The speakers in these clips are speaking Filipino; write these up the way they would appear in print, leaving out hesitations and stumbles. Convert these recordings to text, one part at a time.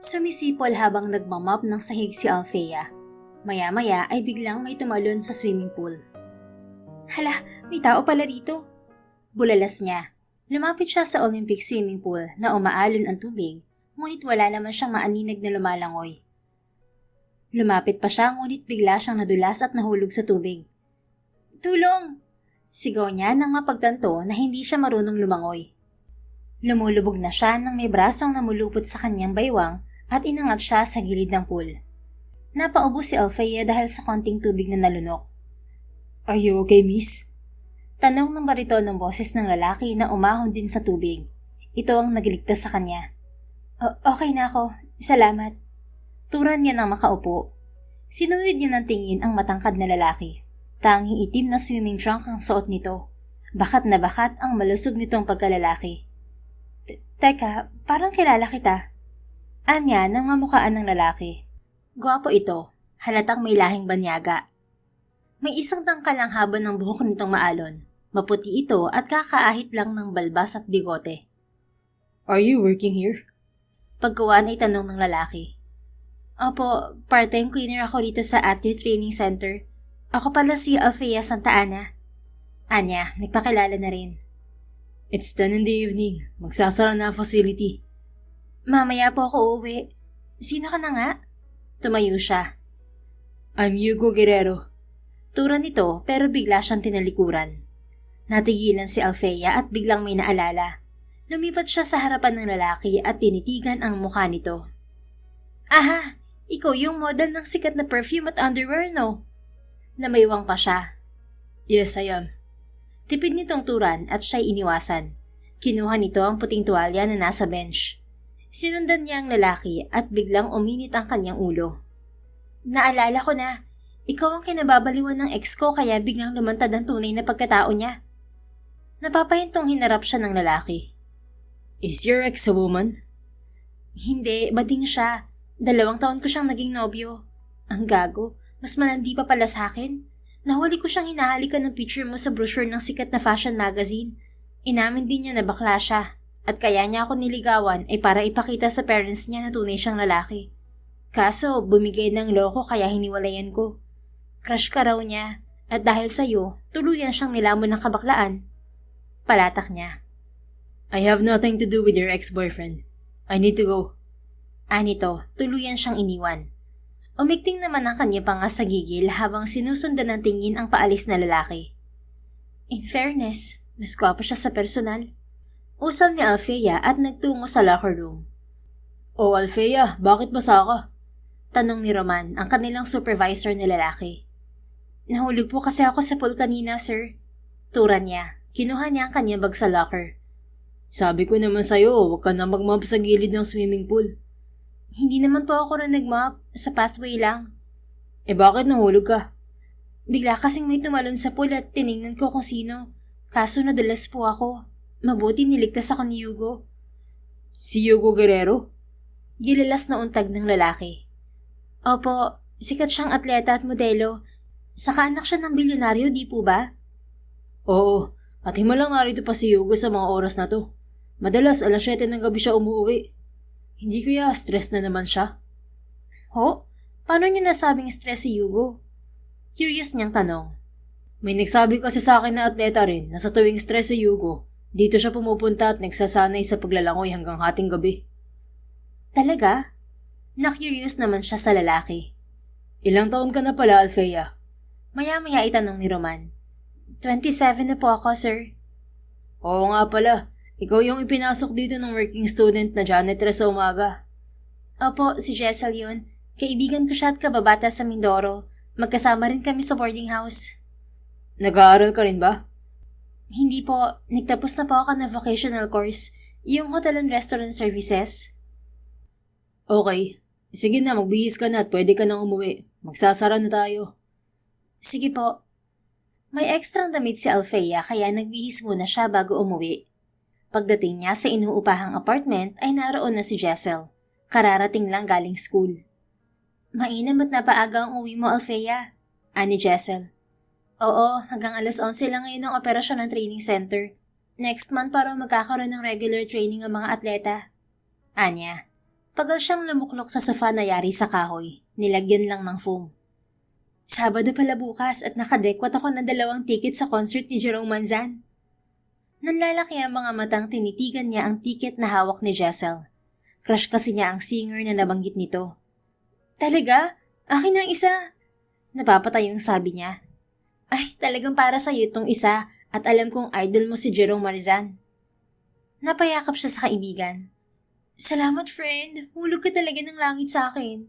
Sumisipol habang nagmamop ng sahig si Althea. Maya-maya ay biglang may tumalon sa swimming pool. Hala, may tao pala rito. Bulalas niya. Lumapit siya sa Olympic swimming pool na umaalon ang tubig, ngunit wala naman siyang maaninag na lumalangoy. Lumapit pa siya ngunit bigla siyang nadulas at nahulog sa tubig. Tulong! Sigaw niya nang mapagtanto na hindi siya marunong lumangoy. Lumulubog na siya nang may brasong namulupot sa kanyang baywang at inangat siya sa gilid ng pool. Napaubo si Althea dahil sa konting tubig na nalunok. Are you okay, miss? Tanong ng baritonong boses ng lalaki na umahon din sa tubig. Ito ang nagliligtas sa kanya. Okay na ako. Salamat. Turan niya nang makaupo. Sinuyod niya ng tingin ang matangkad na lalaki. Tanging itim na swimming trunks ang suot nito. Bakat na bakat ang malusog nitong pagkalalaki. Teka, parang kilala kita. Anya nang mamukaan ng lalaki. Gwapo ito, halatang may lahing banyaga. May isang tangkalang haba ng buhok nitong maalon. Maputi ito at kakaahit lang ng balbas at bigote. Are you working here? Pagkuwan ay tanong ng lalaki. Opo, part-time cleaner ako dito sa Athlete Training Center. Ako pala si Althea Santa Ana. Anya, nagpakilala na rin. It's 10 in the evening. Magsasara na ang facility. Mamaya po ako uuwi. Sino ka na nga? Tumayo siya. I'm Hugo Guerrero. Tura nito pero bigla siyang tinalikuran. Natigilan si Althea at biglang may naalala. Lumipat siya sa harapan ng lalaki at tinitigan ang mukha nito. Aha! Ikaw yung model ng sikat na perfume at underwear, no? Namaywang pa siya. Yes, I am. Tipid nitong turan at siya'y iniwasan. Kinuha nito ang puting tuwalya na nasa bench. Sinundan niya ang lalaki at biglang uminit ang kanyang ulo. Naalala ko na, ikaw ang kinababaliwan ng ex ko kaya biglang lumantad ang tunay na pagkatao niya. Napapahintong hinarap siya ng lalaki. Is your ex a woman? Hindi, bading siya. 2 taon ko siyang naging nobyo. Ang gago, mas malandi pa pala sa akin. Nahuli ko siyang hinahalikan ng picture mo sa brochure ng sikat na fashion magazine. Inamin din niya na bakla siya. At kaya niya ako niligawan ay para ipakita sa parents niya na tunay siyang lalaki. Kaso, bumigay ng loko kaya hiniwalayan ko. Crush ka raw niya. At dahil sa'yo, tuluyan siyang nilamon ng kabaklaan. Palatak niya. I have nothing to do with your ex-boyfriend. I need to go. Anito, tuluyan siyang iniwan. Umikting naman ang kanya panga sa gigil habang sinusundan ng tingin ang paalis na lalaki. In fairness, mas gwapo siya sa personal. Usal ni Althea at nagtungo sa locker room. Oh Althea, bakit basa ka? Tanong ni Roman, ang kanilang supervisor na lalaki. Nahulog po kasi ako sa pool kanina, sir. Turan niya. Kinuha niya ang kanyang bag sa locker. Sabi ko naman sa'yo, huwag ka na mag-mop sa gilid ng swimming pool. Hindi naman po ako na nag-mop, sa pathway lang. Bakit nahulog ka? Bigla kasing may tumalon sa pool at tiningnan ko kung sino. Kaso nadulas po ako. Mabuti niligtas ako ni Hugo. Si Hugo Guerrero? Gilalas na untag ng lalaki. Opo, sikat siyang atleta at modelo. Saka anak siya ng bilyonaryo, di po ba? Oo, at himalang narito pa si Hugo sa mga oras na to. Madalas 7:00 ng gabi siya umuwi. Hindi kaya stress na naman siya? Ho? Paano niyo nasabing stress si Hugo? Curious niyang tanong. May nagsabi kasi sa akin na atleta rin na sa tuwing stress si Hugo, dito siya pumupunta at nagsasanay sa paglalangoy hanggang hating gabi. Talaga? Na-curious naman siya sa lalaki. Ilang taon ka na pala, Althea? Maya-maya itanong ni Roman. 27 na po ako, sir. Oo nga pala. Ikaw yung ipinasok dito ng working student na janitress sa umaga. Opo, si Jessel yun. Kaibigan ko siya at kababata sa Mindoro. Magkasama rin kami sa boarding house. Nag-aaral ka rin ba? Hindi po. Nagtapos na po ako ng vocational course. Yung hotel and restaurant services. Okay. Sige na, magbihis ka na at pwede ka nang umuwi. Magsasara na tayo. Sige po. May ekstrang damit si Althea kaya nagbihis muna siya bago umuwi. Pagdating niya sa inuupahang apartment ay naroon na si Jessel. Kararating lang galing school. Mainam at napaaga ang uwi mo, Althea. Ani Jessel. Oo, hanggang 11:00 lang ngayon ang operasyon ng training center. Next month para magkakaroon ng regular training ang mga atleta. Anya. Pagal siyang lumuklok sa sofa na yari sa kahoy, nilagyan lang ng foam. Sabado pala bukas at nakadekwat ako ng 2 ticket sa concert ni Jerome Manzan. Nanlalaki ang mga matang tinitigan niya ang ticket na hawak ni Jessel. Crush kasi niya ang singer na nabanggit nito. Talaga? Akin ang isa. Napapatay yung sabi niya. Ay, talagang para sa'yo itong isa at alam kong idol mo si Jerome Marzan. Napayakap siya sa kaibigan. Salamat friend, hulog ka talaga ng langit sa akin.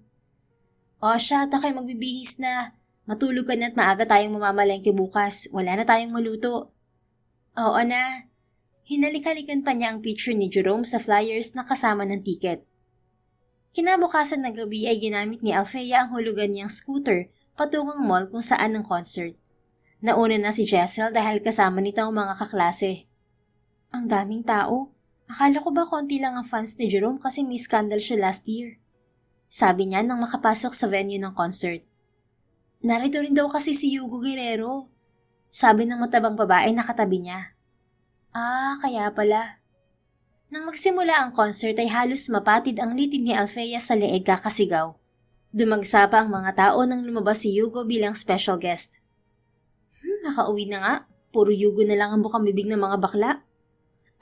O siya, takay magbibihis na. Matulog ka na at maaga tayong mamamalengke bukas. Wala na tayong maluto. Oo na. Hinalik-halikan pa niya ang picture ni Jerome sa flyers na kasama ng ticket. Kinabukasan ng gabi ay ginamit ni Alfea ang hulugan niyang scooter patungong mall kung saan ang concert. Nauna na si Jessel dahil kasama nito ang mga kaklase. Ang daming tao. Akala ko ba konti lang ang fans ni Jerome kasi may scandal siya last year. Sabi niya nang makapasok sa venue ng concert. Narito rin daw kasi si Hugo Guerrero. Sabi ng matabang babae na katabi niya. Ah, kaya pala. Nang magsimula ang concert ay halos mapatid ang litid ni Alfea sa leeg kakasigaw. Dumagsa pa ang mga tao nang lumabas si Hugo bilang special guest. Nakauwi na nga. Puro Hugo na lang ang bukang bibig ng mga bakla.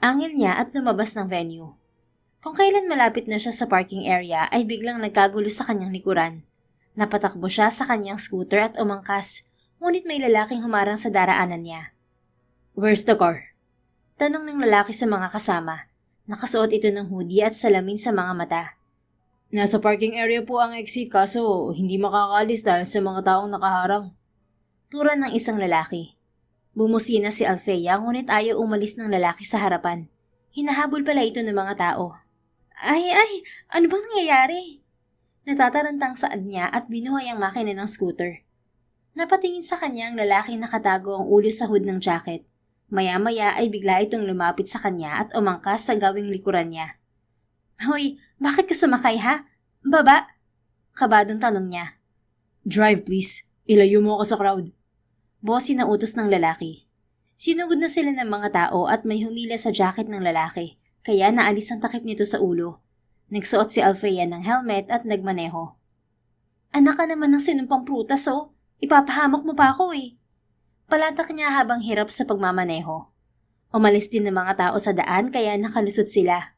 Angil niya at lumabas ng venue. Kung kailan malapit na siya sa parking area ay biglang nagkagulo sa kanyang likuran. Napatakbo siya sa kanyang scooter at umangkas, ngunit may lalaking humarang sa daraanan niya. Where's the car? Tanong ng lalaki sa mga kasama. Nakasuot ito ng hoodie at salamin sa mga mata. Nasa parking area po ang exit kaso hindi makakaalis dahil sa mga taong nakaharang. Tura ng isang lalaki. Bumusina si Alfea ngunit ayaw umalis ng lalaki sa harapan. Hinahabol pala ito ng mga tao. Ay, ano bang nangyayari? Natatarantang saad niya at binuhay ang makina ng scooter. Napatingin sa kanya ang lalaking nakatago ang ulo sa hood ng jacket. Maya-maya ay bigla itong lumapit sa kanya at umangkas sa gawing likuran niya. Hoy, bakit ka sumakay ha? Baba? Kabadong tanong niya. Drive please, ilayo mo ako sa crowd. Bossy na utos ng lalaki. Sinugod na sila ng mga tao at may humila sa jacket ng lalaki, kaya naalis ang takip nito sa ulo. Nagsuot si Alfea ng helmet at nagmaneho. Anak ka naman ng sinumpang prutas oh, ipapahamak mo pa ako eh. Palatak niya habang hirap sa pagmamaneho. Umalis din ng mga tao sa daan kaya nakalusot sila.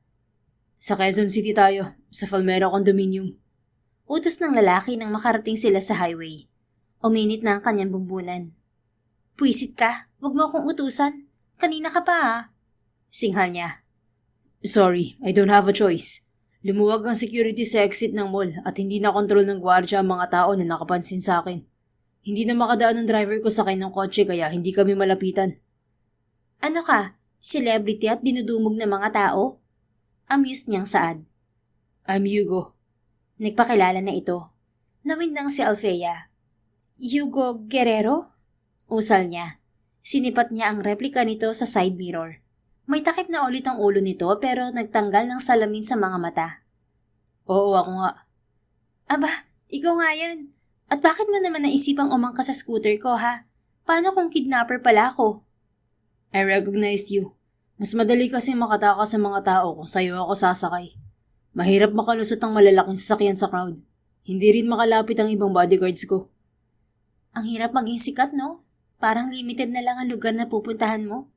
Sa Quezon City tayo, sa Falmera Condominium. Utos ng lalaki nang makarating sila sa highway. Uminit na ang kanyang bumbunan. Puisit ka, wag mo akong utusan. Kanina ka pa ah. Singhal niya. Sorry, I don't have a choice. Lumuwag ang security sa exit ng mall at hindi na kontrol ng gwardya ang mga tao na nakapansin sa akin. Hindi na makadaan ng driver ko sakay ng kotse kaya hindi kami malapitan. Ano ka? Celebrity at dinudumog ng mga tao? Amused niyang saad. I'm Hugo. Nagpakilala na ito. Nawindang si Alfea. Hugo Guerrero? Usal niya. Sinipat niya ang replika nito sa side mirror. May takip na ulit ang ulo nito pero nagtanggal ng salamin sa mga mata. Oo, ako nga. Aba, ikaw nga yan. At bakit mo naman naisipang umangka sa scooter ko ha? Paano kung kidnapper pala ako? I recognized you. Mas madali kasi makatakas sa mga tao kung sa'yo ako sasakay. Mahirap makalusot ang malalaking sasakyan sa crowd. Hindi rin makalapit ang ibang bodyguards ko. Ang hirap maging sikat, no? Parang limited na lang ang lugar na pupuntahan mo.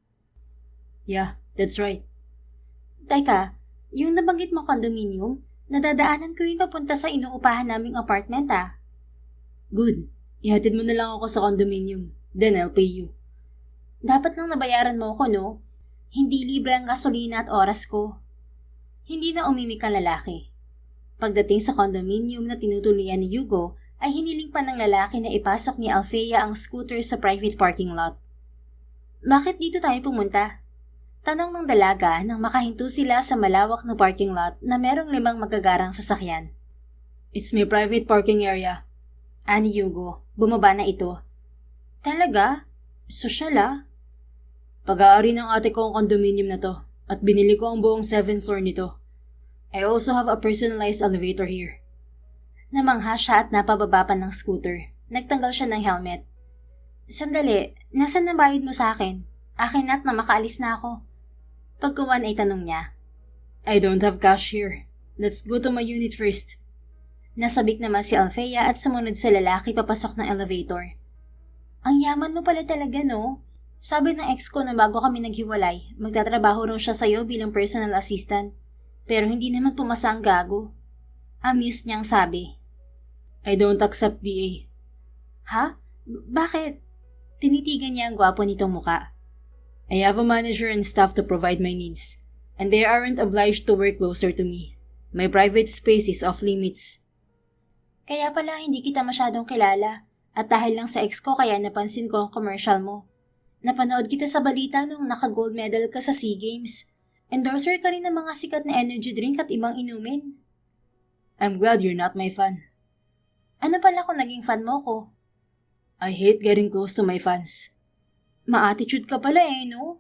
Yeah, that's right. Teka, yung nabanggit mo condominium, nadadaanan ko yun papunta sa inuupahan naming apartment ah. Good. Ihatid mo na lang ako sa condominium. Then I'll pay you. Dapat lang nabayaran mo ako, no? Hindi libre ang gasolina at oras ko. Hindi na umimik ang lalaki. Pagdating sa condominium na tinutuloyan ni Hugo, ay hiniling pa ng lalaki na ipasok ni Alfea ang scooter sa private parking lot. Bakit dito tayo pumunta? Tanong ng dalaga nang makahinto sila sa malawak na parking lot na merong 5 magagarang sasakyan. It's my private parking area. Ani Hugo, bumaba na ito. Talaga? Sosyal ah? Pag-aari ng ate ko ang condominium na to at binili ko ang buong 7th floor nito. I also have a personalized elevator here. Namangha siya at napababa pa ng scooter. Nagtanggal siya ng helmet. Sandali, nasan na bayad mo sa akin? Akin na at na makaalis na ako. Pagkuman ay tanong niya. I don't have cash here. Let's go to my unit first. Nasabik naman si Althea at sumunod sa lalaki papasok ng elevator. Ang yaman mo pala talaga, no? Sabi ng ex ko na bago kami naghiwalay, magtatrabaho raw siya sa'yo bilang personal assistant. Pero hindi naman pumasa ang gago. Amused niyang sabi. I don't accept BA. Ha? Bakit? Tinitigan niya ang gwapo nitong muka. I have a manager and staff to provide my needs, and they aren't obliged to work closer to me. My private space is off limits. Kaya pala hindi kita masyadong kilala, at dahil lang sa ex ko kaya napansin ko ang commercial mo. Napanood kita sa balita nung naka-gold medal ka sa SEA Games. Endorser ka rin ng mga sikat na energy drink at ibang inumin. I'm glad you're not my fan. Ano pala kung naging fan mo ko? I hate getting close to my fans. Ma-attitude ka pala no?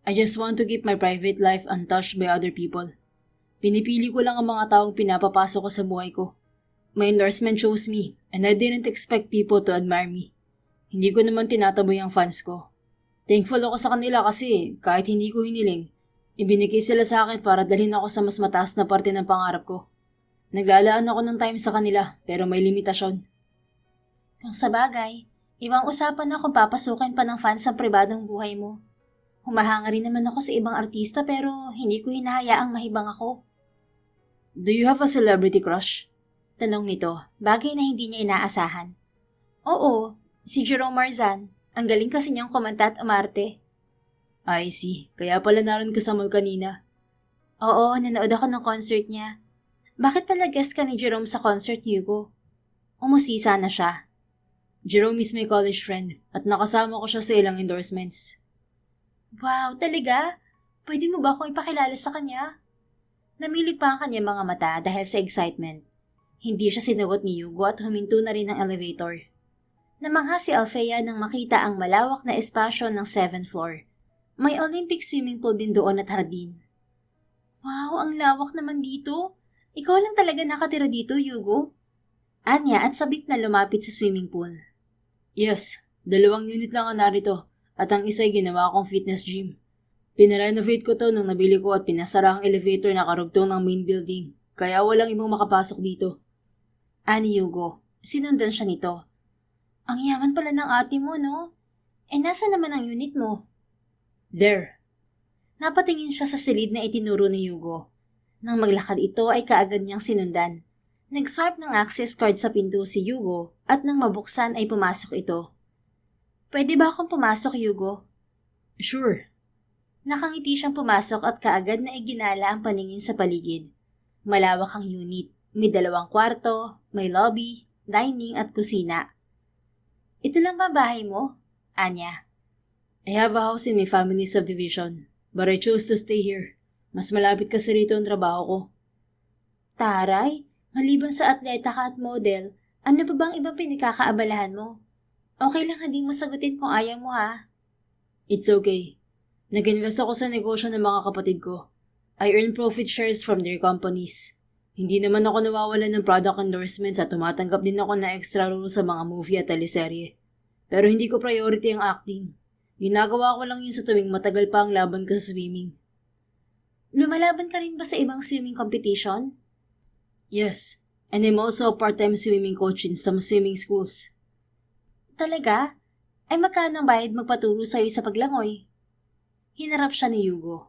I just want to keep my private life untouched by other people. Pinipili ko lang ang mga taong pinapapasok ko sa buhay ko. My endorsement chose me, and I didn't expect people to admire me. Hindi ko naman tinataboy ang fans ko. Thankful ako sa kanila kasi kahit hindi ko hiniling, ibinigay sila sa akin para dalhin ako sa mas mataas na parte ng pangarap ko. Naglalaan ako ng time sa kanila pero may limitasyon. Kung sa bagay, ibang usapan na kung papasukin pa ng fans sa pribadong buhay mo. Humahanga rin naman ako sa ibang artista pero hindi ko hinahayaang mahibang ako. Do you have a celebrity crush? Tanong nito, bagay na hindi niya inaasahan. Oo, si Jerome Marzan. Ang galing kasi niyang kumanta at umarte. I see. Kaya pala naroon ka sa mall kanina. Oo, nanood ako ng concert niya. Bakit pala guest ka ni Jerome sa concert, Hugo? Umusisa na siya. Jerome is my college friend at nakasama ko siya sa ilang endorsements. Wow, talaga? Pwede mo ba akong ipakilala sa kanya? Namilig pa ang kanyang mga mata dahil sa excitement. Hindi siya sinugot ni Hugo at huminto na rin ang elevator. Namangha si Althea nang makita ang malawak na espasyo ng 7th floor. May Olympic swimming pool din doon at hardin. Wow, ang lawak naman dito. Ikaw lang talaga nakatira dito, Hugo? Anya at sabik na lumapit sa swimming pool. Yes, 2 unit lang ang narito at ang isa ay ginawa kong fitness gym. Pinarenovate ko to nung nabili ko at pinasara ang elevator na karugtong ng main building, kaya walang ibang makapasok dito. Ani Hugo, sinundan siya nito. Ang yaman pala ng ate mo, no? Nasa naman ang unit mo? There. Napatingin siya sa silid na itinuro ni Hugo. Nang maglakad ito ay kaagad niyang sinundan. Nag-swipe ng access card sa pinto si Hugo at nang mabuksan ay pumasok ito. Pwede ba akong pumasok, Hugo? Sure. Nakangiti siyang pumasok at kaagad na iginala ang paningin sa paligid. Malawak ang unit. May 2 kwarto, may lobby, dining at kusina. Ito lang ba bahay mo? Anya. I have a house in my family subdivision, but I chose to stay here. Mas malapit kasi rito ang trabaho ko. Taray, maliban sa atleta ka at model, ano pa bang ibang pinagkakaabalahan mo? Okay lang hindi mo sagutin kung ayaw mo ha. It's okay. Nag-invest ako sa negosyo ng mga kapatid ko. I earn profit shares from their companies. Hindi naman ako nawawalan ng product endorsements at tumatanggap din ako na extra role sa mga movie at teleserye. Pero hindi ko priority ang acting. Ginagawa ko lang yun sa tuwing matagal pa ang laban ko sa swimming. Lumalaban ka rin ba sa ibang swimming competition? Yes, and I'm also a part-time swimming coach in some swimming schools. Talaga? Ay magkano ang bayad magpaturo sa'yo sa paglangoy? Hinarap siya ni Hugo.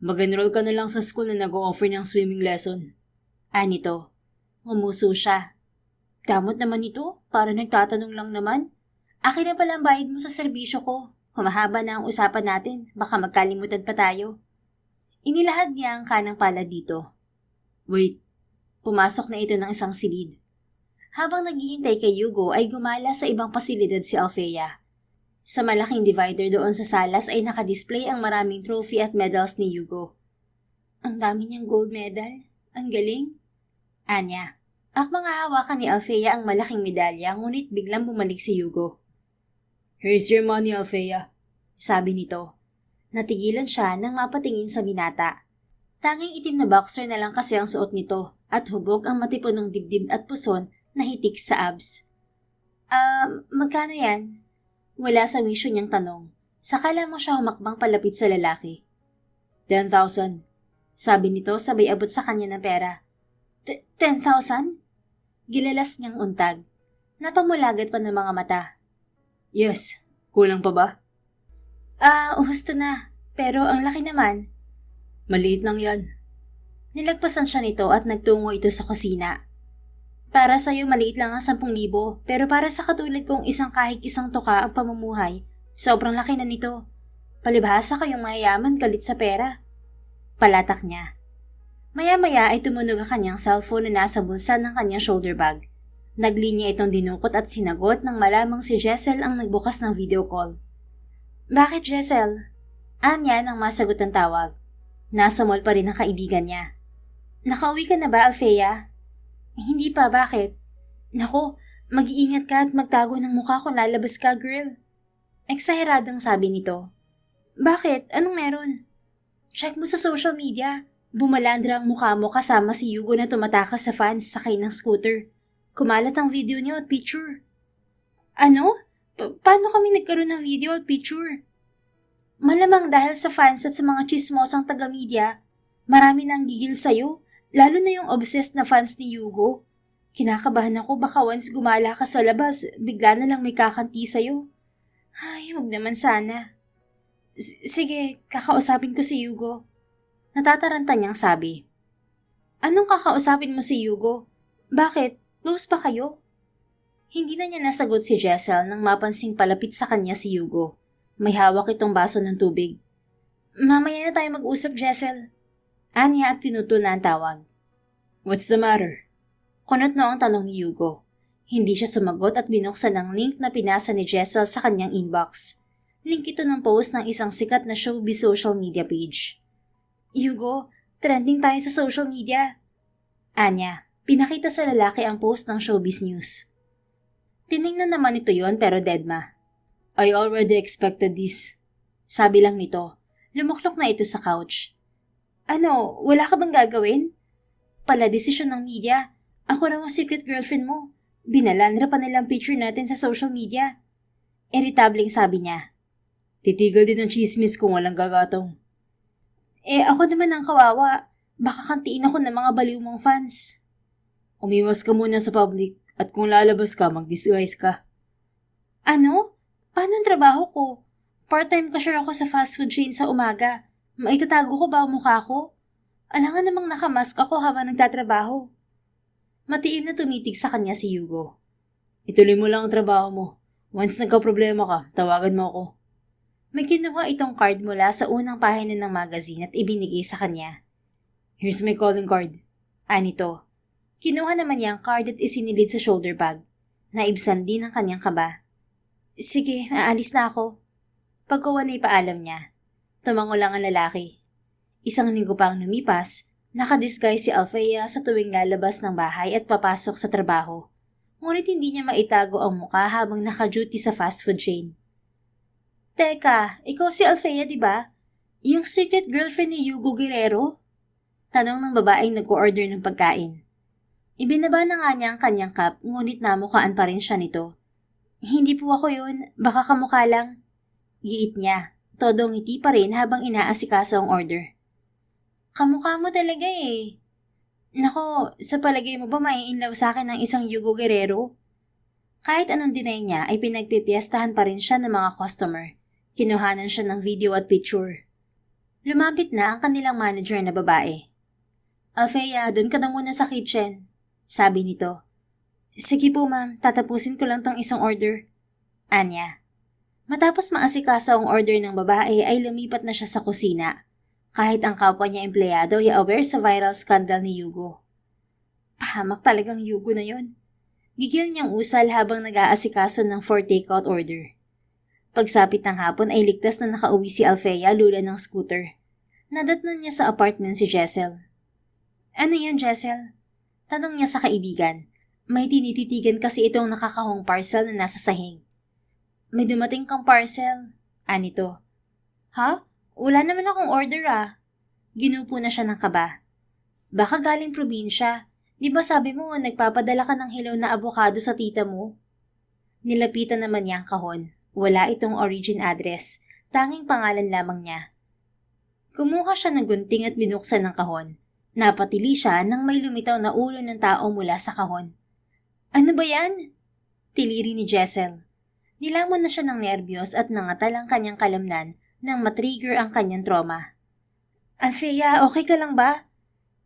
Mag-enroll ka na lang sa school na nag-o-offer ng swimming lesson. Anito, ngumuso siya. Damot naman ito, para nagtatanong lang naman. Akin na pala ang bayad mo sa serbisyo ko. Humahaba na ang usapan natin, baka magkalimutan pa tayo. Inilahad niya ang kanang palad dito. Wait. Pumasok na ito ng isang silid. Habang naghihintay kay Hugo ay gumala sa ibang pasilidad si Althea. Sa malaking divider doon sa salas ay nakadisplay ang maraming trophy at medals ni Hugo. Ang dami niyang gold medal. Ang galing. Anya, akmang hawakan ni Althea ang malaking medalya ngunit biglang bumalik si Hugo. Here's your money, Althea. Sabi nito. Natigilan siya nang mapatingin sa binata. Tanging itim na boxer na lang kasi ang suot nito at hubog ang matipunong dibdib at puson na hitik sa abs. Magkano yan? Wala sa wisyo niyang tanong. Saka lamang siya humakbang palapit sa lalaki. 10,000. Sabi nito sabay abot sa kanya ng pera. 10,000? Gilalas niyang untag. Napamulagat pa ng mga mata. Yes, kulang pa ba? Husto na. Pero ang laki naman. Maliit lang yan. Nilagpasan siya nito at nagtungo ito sa kusina. Para sa'yo maliit lang ang 10,000, pero para sa katulad kong kahit isang tuka ang pamumuhay, sobrang laki na nito. Palibhasa kayong mayayaman galit sa pera. Palatak niya. Maya-maya ay tumunog ang kanyang cellphone na nasa bulsa ng kanyang shoulder bag. Naglinya itong dinukot at sinagot nang malamang si Jessel ang nagbukas ng video call. Bakit, Jessel? Anya nang masagot ang tawag. Nasa mall pa rin ang kaibigan niya. Nakauwi ka na ba, Alfea? Hindi pa, bakit? Naku, mag-iingat ka at magtago ng mukha kung lalabas ka, girl. Eksaheradong sabi nito. Bakit? Anong meron? Check mo sa social media. Bumalandra ang mukha mo kasama si Hugo na tumatakas sa fans sakay ng scooter. Kumalat ang video niyo at picture. Ano? Paano kami nagkaroon ng video at picture? Malamang dahil sa fans at sa mga chismosang taga-media, marami nang gigil sa'yo. Lalo na yung obsessed na fans ni Hugo. Kinakabahan ako baka once gumala ka sa labas, bigla na lang may kakanti sa'yo. Ay, huwag naman sana. Sige, kakausapin ko si Hugo. Natataranta niyang sabi. Anong kakausapin mo si Hugo? Bakit? Close pa kayo? Hindi na niya nasagot si Jessel nang mapansing palapit sa kanya si Hugo. May hawak itong baso ng tubig. Mamaya na tayo mag-usap, Jessel. Anya at pinutol na ang tawag. What's the matter? Kunot noong tanong ni Hugo. Hindi siya sumagot at binuksan ang link na pinasa ni Jessel sa kanyang inbox. Link ito ng post ng isang sikat na showbiz social media page. Hugo, trending tayo sa social media. Anya, pinakita sa lalaki ang post ng showbiz news. Tiningnan naman ito yon pero deadma. I already expected this. Sabi lang nito. Lumuklok na ito sa couch. Ano, wala ka bang gagawin? Pala desisyon ng media. Ako raw ang secret girlfriend mo. Binalandra pa nilang picture natin sa social media. Irritabling sabi niya. Titigil din ang chismis kung walang gagatong. Ako naman ang kawawa. Baka kantiin ako ng mga baliw mong fans. Umiwas ka muna sa public at kung lalabas ka, mag-disguise ka. Ano? Paano ang trabaho ko? Part-time cashier ako sa fast food chain sa umaga. Maitatago ko ba ang mukha ko? Alangan namang nakamask ako habang nagtatrabaho. Matiim na tumitig sa kanya si Hugo. Ituloy mo lang ang trabaho mo. Once nagka-problema ka, tawagan mo ako. May kinuha itong card mula sa unang pahina ng magazine at ibinigay sa kanya. Here's my calling card. Anito. Kinuha naman niya ang card at isinilid sa shoulder bag. Naibsan din ang kanyang kaba. Sige, aalis na ako. Pagkuha na ipaalam niya. Tumango lang ang lalaki. Isang linggo pang lumipas, nakadisguise si Alfea sa tuwing lalabas ng bahay at papasok sa trabaho. Ngunit hindi niya maitago ang mukha habang naka-duty sa fast food chain. Teka, ikaw si Alfea, di ba? Yung secret girlfriend ni Hugo Guerrero? Tanong ng babaeng nag-order ng pagkain. Ibinaba na nga niya ang kanyang cup, ngunit namukaan pa rin siya nito. Hindi po ako yun, baka kamukha lang. Giit niya. Todo ngiti pa rin habang inaasikaso ang order. Kamukha mo talaga eh. Nako, sa palagay mo ba mai-inlove sa akin ng isang Hugo Guerrero? Kahit anong deny niya ay pinagpipiestahan pa rin siya ng mga customer. Kinuhanan siya ng video at picture. Lumapit na ang kanilang manager na babae. Alfea, doon ka na muna sa kitchen. Sabi nito. Sige po ma'am, tatapusin ko lang tong isang order. Anya. Matapos maasikaso ang order ng babae ay lumipat na siya sa kusina. Kahit ang kapwa niya empleyado ay aware sa viral scandal ni Hugo. Pahamak talagang Hugo na yon. Gigil niyang usal habang nag-aasikaso ng for takeout order. Pagsapit ng hapon ay ligtas na nakauwi si Alfea lula ng scooter. Nadatnan niya sa apartment si Jessel. Ano yan, Jessel? Tanong niya sa kaibigan. May tinititigan kasi itong nakakahong parcel na nasa sahig. May dumating kang parcel. Anito. Ha? Wala naman akong order ah. Ginupo na siya ng kaba. Baka galing probinsya. Di ba sabi mo nagpapadala ka ng hilaw na abokado sa tita mo? Nilapitan naman niya ang kahon. Wala itong origin address. Tanging pangalan lamang niya. Kumuha siya ng gunting at binuksan ng kahon. Napatili siya nang may lumitaw na ulo ng tao mula sa kahon. Ano ba yan? Tiliri ni Jessel. Nilamon na siya ng nerbiyos at nangatal ang kanyang kalamnan nang matrigger ang kanyang trauma. Alfea, okay ka lang ba?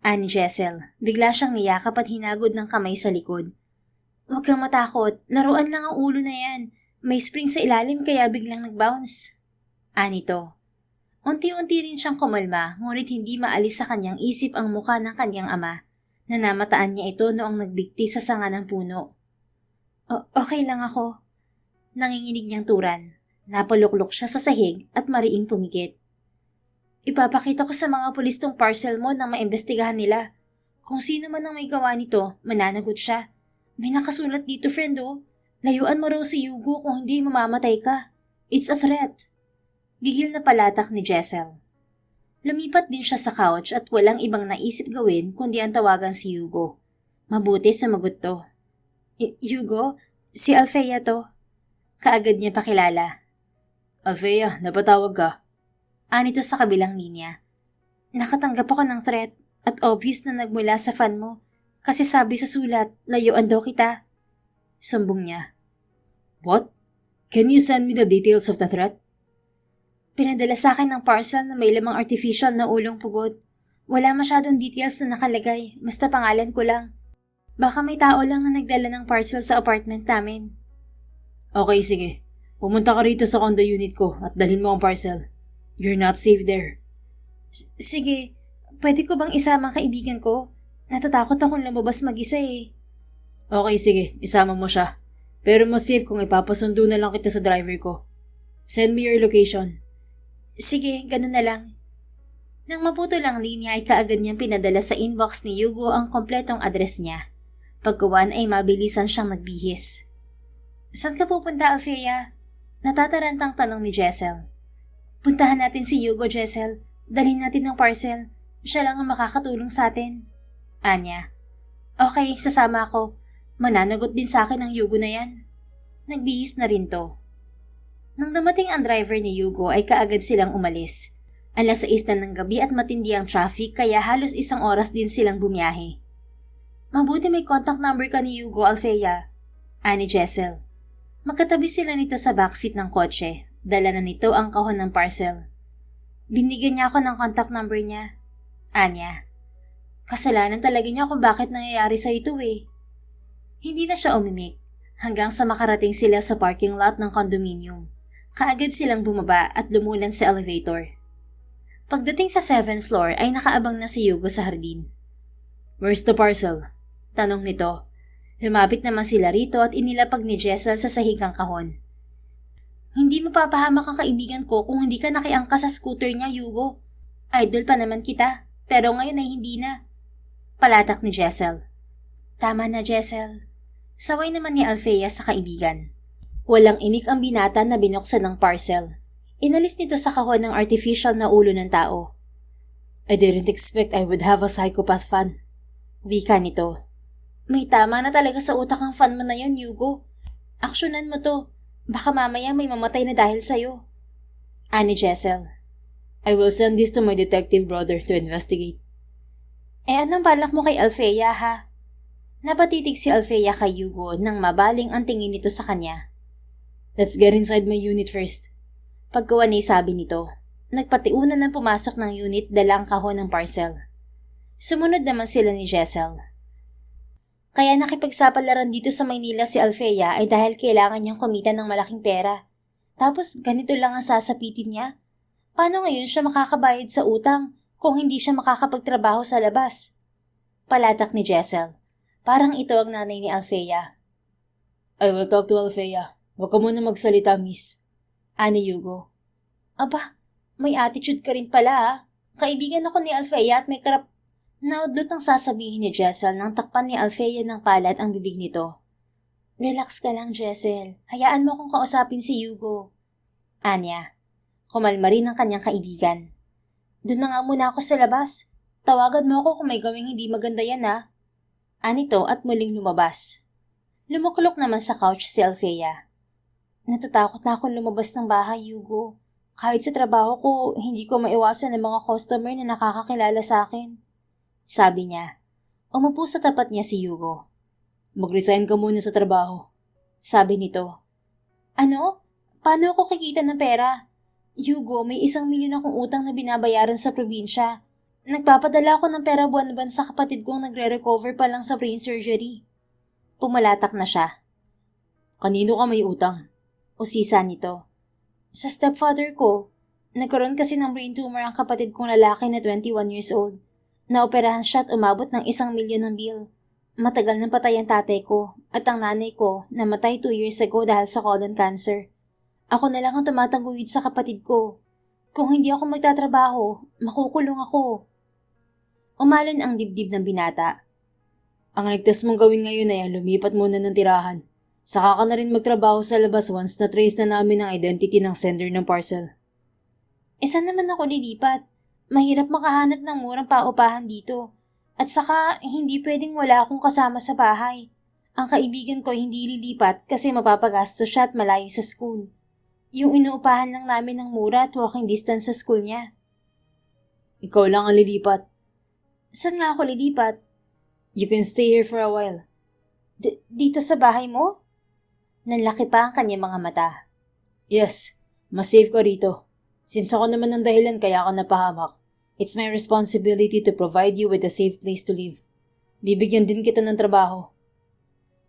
Ani Jessel. Bigla siyang niyakap at hinagod ng kamay sa likod. Huwag kang matakot. Laruan lang ang ulo na yan. May spring sa ilalim kaya biglang nag-bounce. Anito. Unti-unti rin siyang kumalma, ngunit hindi maalis sa kanyang isip ang mukha ng kanyang ama, na namataan niya ito noong nagbigti sa sanga ng puno. Okay lang ako. Nanginginig niyang turan. Napaluklok siya sa sahig at mariing pumikit. Ipapakita ko sa mga pulis tong parcel mo nang maimbestigahan nila. Kung sino man ang may gawa nito, mananagot siya. May nakasulat dito, friend oh. Layuan mo raw si Hugo kung hindi mamamatay ka. It's a threat. Gigil na palatak ni Jessel. Lumipat din siya sa couch at walang ibang naisip gawin kundi ang tawagan si Hugo. Mabuti sumagot to. Hugo? Si Alfea to. Kaagad niya pakilala. Alfea, napatawag ka. Anito sa kabilang linya. Nakatanggap ako ng threat at obvious na nagmula sa fan mo kasi sabi sa sulat, layuan daw kita. Sumbong niya. What? Can you send me the details of the threat? Pinadala sa akin ng parcel na may lamang artificial na ulong pugot. Wala masyadong details na nakalagay, basta pangalan ko lang. Baka may tao lang na nagdala ng parcel sa apartment namin. Okay, sige. Pumunta ka rito sa condo unit ko at dalhin mo ang parcel. You're not safe there. Sige, pwede ko bang isama ang kaibigan ko? Natatakot akong lumabas mag-isa eh. Okay, sige. Isama mo siya. Pero mas safe kung ipapasundo na lang kita sa driver ko. Send me your location. Sige, ganun na lang. Nang maputol ang linya ay kaagad niyang pinadala sa inbox ni Hugo ang kompletong address niya. Pagkuwan ay mabilisan siyang nagbihis. Saan ka pupunta, Alfea? Natatarantang tanong ni Jessel. Puntahan natin si Hugo, Jessel. Dalhin natin ng parcel. Siya lang ang makakatulong sa atin. Anya. Okay, sasama ako. Mananagot din sa akin ang Hugo na yan. Nagbihis na rin to. Nang dumating ang driver ni Hugo ay kaagad silang umalis. Alas 6 na ng gabi at matindi ang traffic kaya halos 1 oras din silang bumiyahe. Mabuti may contact number ka ni Hugo, Alfea. Ani Jessel. Magkatabi sila nito sa backseat ng kotse. Dala na nito ang kahon ng parcel. Binigyan niya ako ng contact number niya. Anya. Kasalanan talaga niya kung bakit nangyayari sa ito eh. Hindi na siya umimik hanggang sa makarating sila sa parking lot ng condominium. Kaagad silang bumaba at lumulan sa elevator. Pagdating sa 7th floor ay nakaabang na si Hugo sa hardin. Where's the parcel? Tanong nito. Lumapit naman sila rito at inilapag ni Jessel sa sahigang kahon. Hindi mo papahamak ang kaibigan ko kung hindi ka nakiangka sa scooter niya, Hugo. Idol pa naman kita, pero ngayon ay hindi na. Palatak ni Jessel. Tama na, Jessel. Saway naman ni Alfea sa kaibigan. Walang imik ang binata na binuksan ng parcel. Inalis nito sa kahon ng artificial na ulo ng tao. I didn't expect I would have a psychopath fan. Wika nito. May tama na talaga sa utak ang fan mo na yun, Hugo. Aksyonan mo to. Baka mamaya may mamatay na dahil sa'yo. Ani Jessel. I will send this to my detective brother to investigate. Anong balak mo kay Alfea ha? Napatitig si Alfea kay Hugo nang mabaling ang tingin nito sa kanya. Let's get inside my unit first. Pagkawan ay sabi nito. Nagpatiunan ng pumasok ng unit dala ang kahon ng parcel. Sumunod naman sila ni Jessel. Kaya nakipagsapalaran dito sa Maynila si Alfea ay dahil kailangan niyang kumita ng malaking pera. Tapos ganito lang ang sasapitin niya. Paano ngayon siya makakabayad sa utang kung hindi siya makakapagtrabaho sa labas? Palatak ni Jessel. Parang ito ang nanay ni Alfea. I will talk to Alfea. Huwag ka muna magsalita, miss. Ani Hugo. Aba, may attitude ka rin pala ha. Kaibigan ako ni Alfea at may Naudlot ang sasabihin ni Jessel nang takpan ni Alfea ng palad ang bibig nito. Relax ka lang, Jessel. Hayaan mo kong kausapin si Hugo. Anya. Kumalma rin ang kanyang kaibigan. Doon na nga muna ako sa labas. Tawagan mo ako kung may gawing hindi maganda yan ha. Anito at muling lumabas. Lumuklok naman sa couch si Alfea. Natatakot na akong lumabas ng bahay, Hugo. Kahit sa trabaho ko, hindi ko maiwasan ang mga customer na nakakakilala sa akin. Sabi niya. Umupo sa tapat niya si Yugo. Mag-resign ka muna sa trabaho. Sabi nito. Ano? Paano ako kikita ng pera? Yugo, may 1,000,000 akong utang na binabayaran sa probinsya. Nagpapadala ako ng pera buwan-buwan sa kapatid kong nagre-recover pa lang sa brain surgery. Pumalatak na siya. Kanino ka may utang? Usisa nito. Sa stepfather ko, nagkaroon kasi ng brain tumor ang kapatid kong lalaki na 21 years old. Naoperahan siya at umabot ng 1,000,000 ng bill. Matagal nang patay ang tatay ko at ang nanay ko namatay 2 years ago dahil sa colon cancer. Ako na lang ang tumataguyod sa kapatid ko. Kung hindi ako magtatrabaho, makukulong ako. Umalon ang dibdib ng binata. Ang ligtas mong gawin ngayon ay lumipat muna ng tirahan. Saka ka na rin magtrabaho sa labas once na-trace na namin ang identity ng sender ng parcel. Saan naman ako lilipat? Mahirap makahanap ng murang paupahan dito. At saka, hindi pwedeng wala akong kasama sa bahay. Ang kaibigan ko hindi lilipat kasi mapapagastos siya at malayo sa school. Yung inuupahan lang namin ng mura at walking distance sa school niya. Ikaw lang ang lilipat. Saan nga ako lilipat? You can stay here for a while. Dito sa bahay mo? Nanlaki pa ang kanyang mga mata. Yes, mas safe ka rito. Since ako naman ang dahilan kaya ako napahamak, it's my responsibility to provide you with a safe place to live. Bibigyan din kita ng trabaho.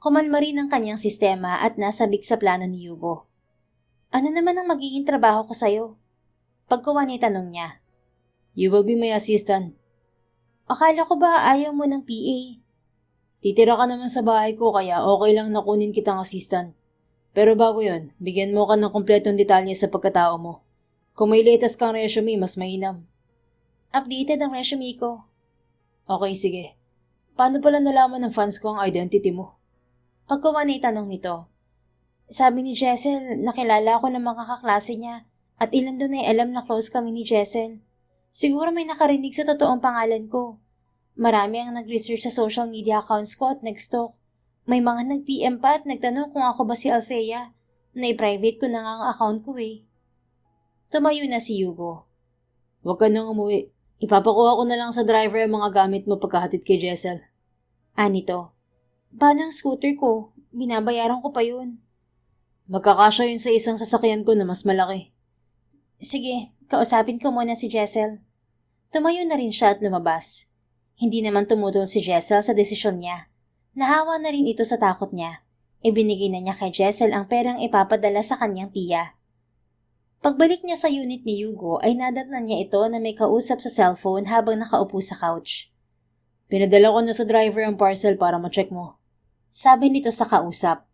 Kumalma rin ang kanyang sistema at nasabik sa plano ni Yugo. Ano naman ang magiging trabaho ko sa'yo? Pagkuha ni tanong niya. You will be my assistant. Akala ko ba ayaw mo ng PA? Titira ka naman sa bahay ko kaya okay lang na kunin kitang assistant. Pero bago yun, bigyan mo ka ng kumpletong detalye sa pagkatao mo. Kung may latest kang resume, mas mainam. Updated ang resume ko. Okay, sige. Paano pala nalaman ng fans ko ang identity mo? Pagkuha ni tanong nito. Sabi ni Jessel, nakilala ako ng mga kaklase niya at ilan doon ay alam na close kami ni Jessel. Siguro may nakarinig sa totoong pangalan ko. Marami ang nag-research sa social media accounts ko at nag-stalk. May mga nag-PM pa at nagtanong kung ako ba si Althea. Na-private ko na nga ang account ko eh. Tumayo na si Yugo. Huwag ka nang umuwi. Ipapakuha ko na lang sa driver ang mga gamit mo pagkahatid kay Jessel. Anito. Paano ang scooter ko? Binabayaran ko pa yun. Magkakasya yun sa isang sasakyan ko na mas malaki. Sige, kausapin ko muna si Jessel. Tumayo na rin siya at lumabas. Hindi naman tumutol si Jessel sa desisyon niya. Nahawa na rin ito sa takot niya. Ibinigay na niya kay Jessel ang perang ipapadala sa kanyang tiya. Pagbalik niya sa unit ni Yugo ay nadatnan niya ito na may kausap sa cellphone habang nakaupo sa couch. Pinadala ko na sa driver ang parcel para ma-check mo. Sabi nito sa kausap.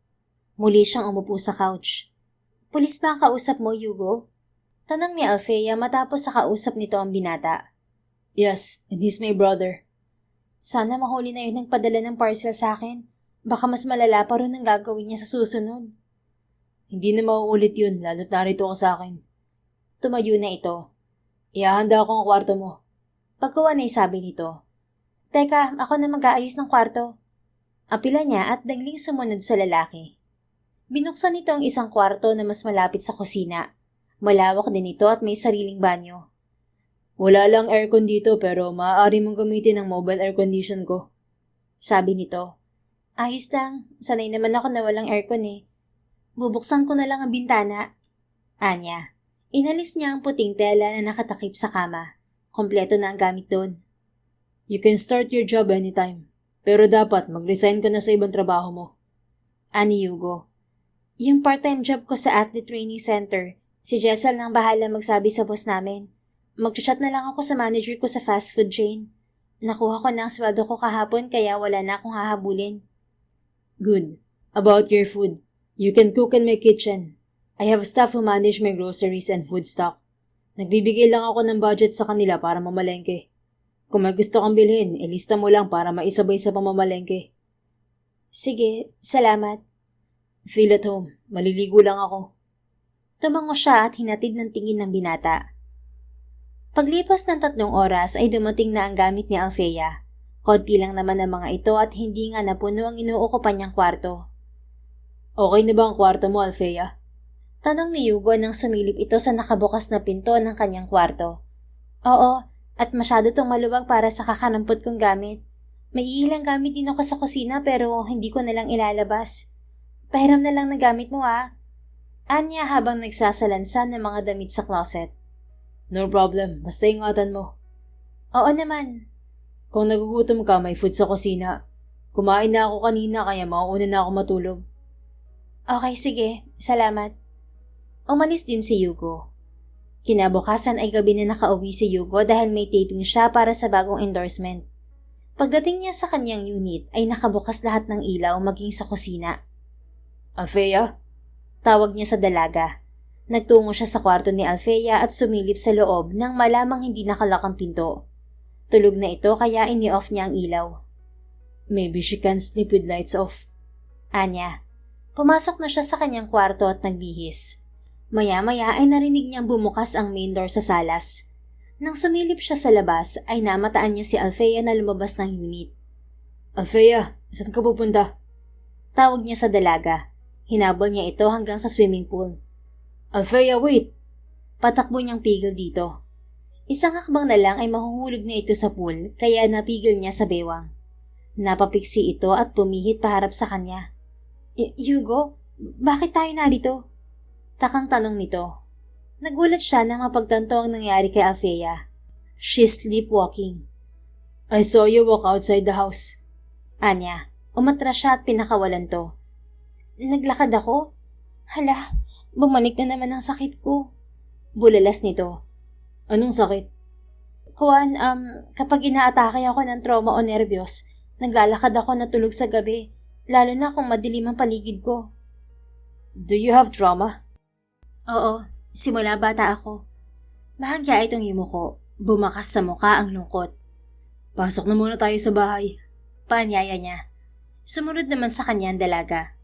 Muli siyang umupo sa couch. Pulis ba ang kausap mo, Yugo? Tanong ni Althea matapos sa kausap nito ang binata. Yes, and he's my brother. Sana mahuli na yun nagpadala ng parcel sa akin. Baka mas malala pa rin ang gagawin niya sa susunod. Hindi na mauulit yun, lalo't narito ka sa akin. Tumayo na ito. Ihahanda ako ang kwarto mo. Pagkuha na sabi nito. Teka, ako na mag-aayos ng kwarto. Apila niya at dagling sumunod sa lalaki. Binuksan nito ang isang kwarto na mas malapit sa kusina. Malawak din ito at may sariling banyo. Wala lang aircon dito pero maaari mong gamitin ang mobile air condition ko. Sabi nito. Ayos lang, sanay naman ako na walang aircon eh. Bubuksan ko na lang ang bintana. Anya, inalis niya ang puting tela na nakatakip sa kama. Kompleto na ang gamit doon. You can start your job anytime. Pero dapat mag-resign ka na sa ibang trabaho mo. Ani Yugo. Yung part-time job ko sa athlete training center, si Jessel nang bahala magsabi sa boss namin. Mag-chat na lang ako sa manager ko sa fast food chain. Nakuha ko na ang sweldo ko kahapon kaya wala na akong hahabulin. Good. About your food. You can cook in my kitchen. I have staff who manage my groceries and food stock. Nagbibigay lang ako ng budget sa kanila para mamalengke. Kung may gusto kang bilhin, ilista mo lang para maisabay sa pamamalengke. Sige, salamat. Feel at home. Maliligo lang ako. Tumango siya at hinatid ng tingin ng binata. Paglipas ng 3 oras ay dumating na ang gamit ni Althea. Konti lang naman ang mga ito at hindi nga napuno ang inuukupan niyang kwarto. Okay na ba ang kwarto mo, Althea? Tanong ni Yugo nang sumilip ito sa nakabukas na pinto ng kanyang kwarto. Oo, at masyado tong maluwag para sa kakarampot kong gamit. May ilang gamit din ako sa kusina pero hindi ko nalang ilalabas. Pahiram na lang na gamit mo Anya habang nagsasalansan ng mga damit sa closet. No problem, basta ingatan mo. Oo naman. Kung nagugutom ka, may food sa kusina. Kumain na ako kanina kaya mauuna na ako matulog. Okay, sige. Salamat. Umalis din si Yugo. Kinabukasan ay gabi na nakauwi si Yugo dahil may taping siya para sa bagong endorsement. Pagdating niya sa kanyang unit ay nakabukas lahat ng ilaw maging sa kusina. Alfea? Tawag niya sa dalaga. Nagtungo siya sa kwarto ni Alfea at sumilip sa loob nang malamang hindi nakalak ang pinto. Tulog na ito kaya ini-off niya ang ilaw. Maybe she can sleep with lights off. Anya. Pumasok na siya sa kanyang kwarto at nagbihis. Maya-maya ay narinig niyang bumukas ang main door sa salas. Nang sumilip siya sa labas ay namataan niya si Alfea na lumabas ng unit. Alfea, saan ka pupunta? Tawag niya sa dalaga. Hinabol niya ito hanggang sa swimming pool. Alfea, wait! Patakbo niyang pigil dito. Isang hakbang na lang ay mahuhulog na ito sa pool kaya napigil niya sa bewang. Napapiksi ito at pumihit paharap sa kanya. Yugo, bakit tayo narito? Takang tanong nito. Nagulat siya nang mapagtanto ang nangyari kay Alfea. She's sleepwalking. I saw you walk outside the house. Anya, umatras siya at pinakawalan to. Naglakad ako? Hala, bumalik na naman ang sakit ko. Bulalas nito. Anong sakit? Kapag inaatake ako ng trauma o nervyos, naglalakad ako na tulog sa gabi, lalo na kung madilim ang paligid ko. Do you have trauma? Oo, simula bata ako. Bahagya itong yumuko, bumakas sa muka ang lungkot. Pasok na muna tayo sa bahay. Paanyaya niya. Sumunod naman sa kanya ang dalaga.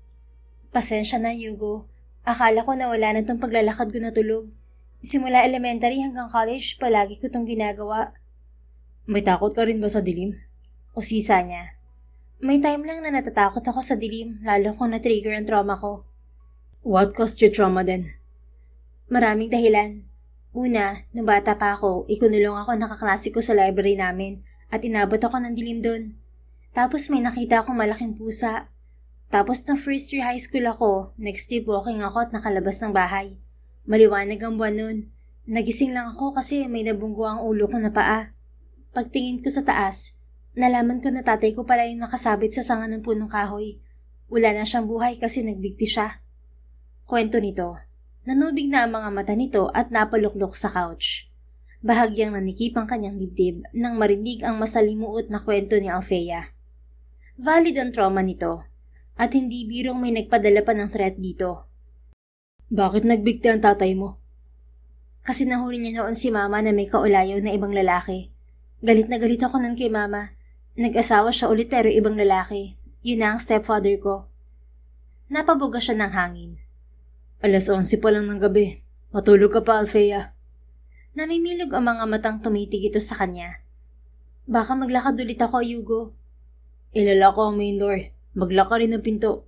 Pasensya na, Yugo. Akala ko na wala na tong paglalakad ko na tulog. Simula elementary hanggang college, palagi ko tong ginagawa. May takot ka rin ba sa dilim? Usisa niya. May time lang na natatakot ako sa dilim, lalo kung na-trigger ang trauma ko. What caused your trauma then? Maraming dahilan. Una, nung bata pa ako, ikunulong ako ng kaklase ko sa library namin at inabot ako ng dilim doon. Tapos may nakita akong malaking pusa. Tapos nung first year high school ako, nag-sleepwalking ako at nakalabas ng bahay. Maliwanag ang buwan nun. Nagising lang ako kasi may nabunggo ang ulo ko na paa. Pagtingin ko sa taas, nalaman ko na tatay ko pala yung nakasabit sa sanga ng punong kahoy. Wala na siyang buhay kasi nagbigti siya. Kwento nito. Nanubig na ang mga mata nito at napaluklok sa couch. Bahagyang nanikip ang kanyang dibdib nang marinig ang masalimuot na kwento ni Alfea. Valid ang trauma nito at hindi birong may nagpadala pa ng threat dito. Bakit nagbigti ang tatay mo? Kasi nahuli niya noon si mama na may kaulayaw na ibang lalaki. Galit na galit ako nun kay mama. Nag-asawa siya ulit pero ibang lalaki. Yun na ang stepfather ko. Napabuga siya ng hangin. 11:00 pa lang ng gabi. Matulog ka pa, Alfea. Namimilog ang mga matang tumitig ito sa kanya. Baka maglakad ulit ako, Yugo. Ilala ko ang main door. Maglaka rin ang pinto.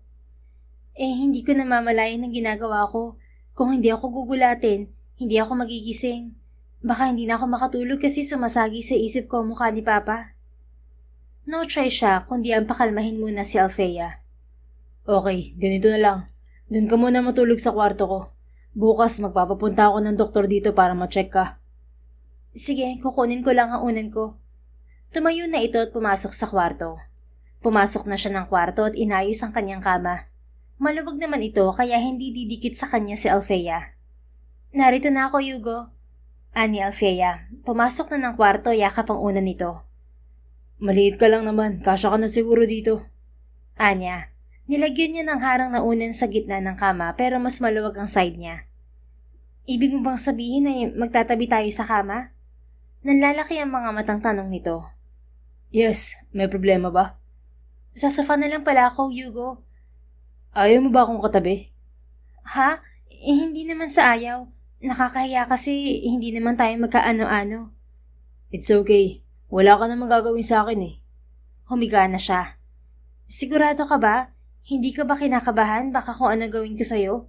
Hindi ko namamalayan ang ginagawa ko. Kung hindi ako gugulatin, hindi ako magigising. Baka hindi na ako makatulog kasi sumasagi sa isip ko ang mukha ni Papa. No choice siya kundi ang pakalmahin muna si Alfea. Okay, ganito na lang. Doon ka muna matulog sa kwarto ko. Bukas magpapapunta ako ng doktor dito para ma-check ka. Sige, kukunin ko lang ang unan ko. Tumayo na ito at pumasok sa kwarto. Pumasok na siya ng kwarto at inayos ang kanyang kama. Maluwag naman ito kaya hindi didikit sa kanya si Alfea. Narito na ako, Yugo. Ani Alfea, pumasok na ng kwarto yakap ang unan nito. Maliit ka lang naman, kasya ka na siguro dito. Anya, nilagyan niya ng harang na unan sa gitna ng kama pero mas maluwag ang side niya. Ibig mo bang sabihin na magtatabi tayo sa kama? Nanlalaki ang mga matang tanong nito. Yes, may problema ba? Sa sofa na lang pala ako, Yugo. Ayaw mo ba akong katabi? Ha? Hindi naman sa ayaw. Nakakahiya kasi hindi naman tayo magkaano-ano. It's okay. Wala ka namang gagawin sa akin eh. Humiga na siya. Sigurado ka ba? Hindi ka ba kinakabahan baka kung ano gawin ko sa'yo?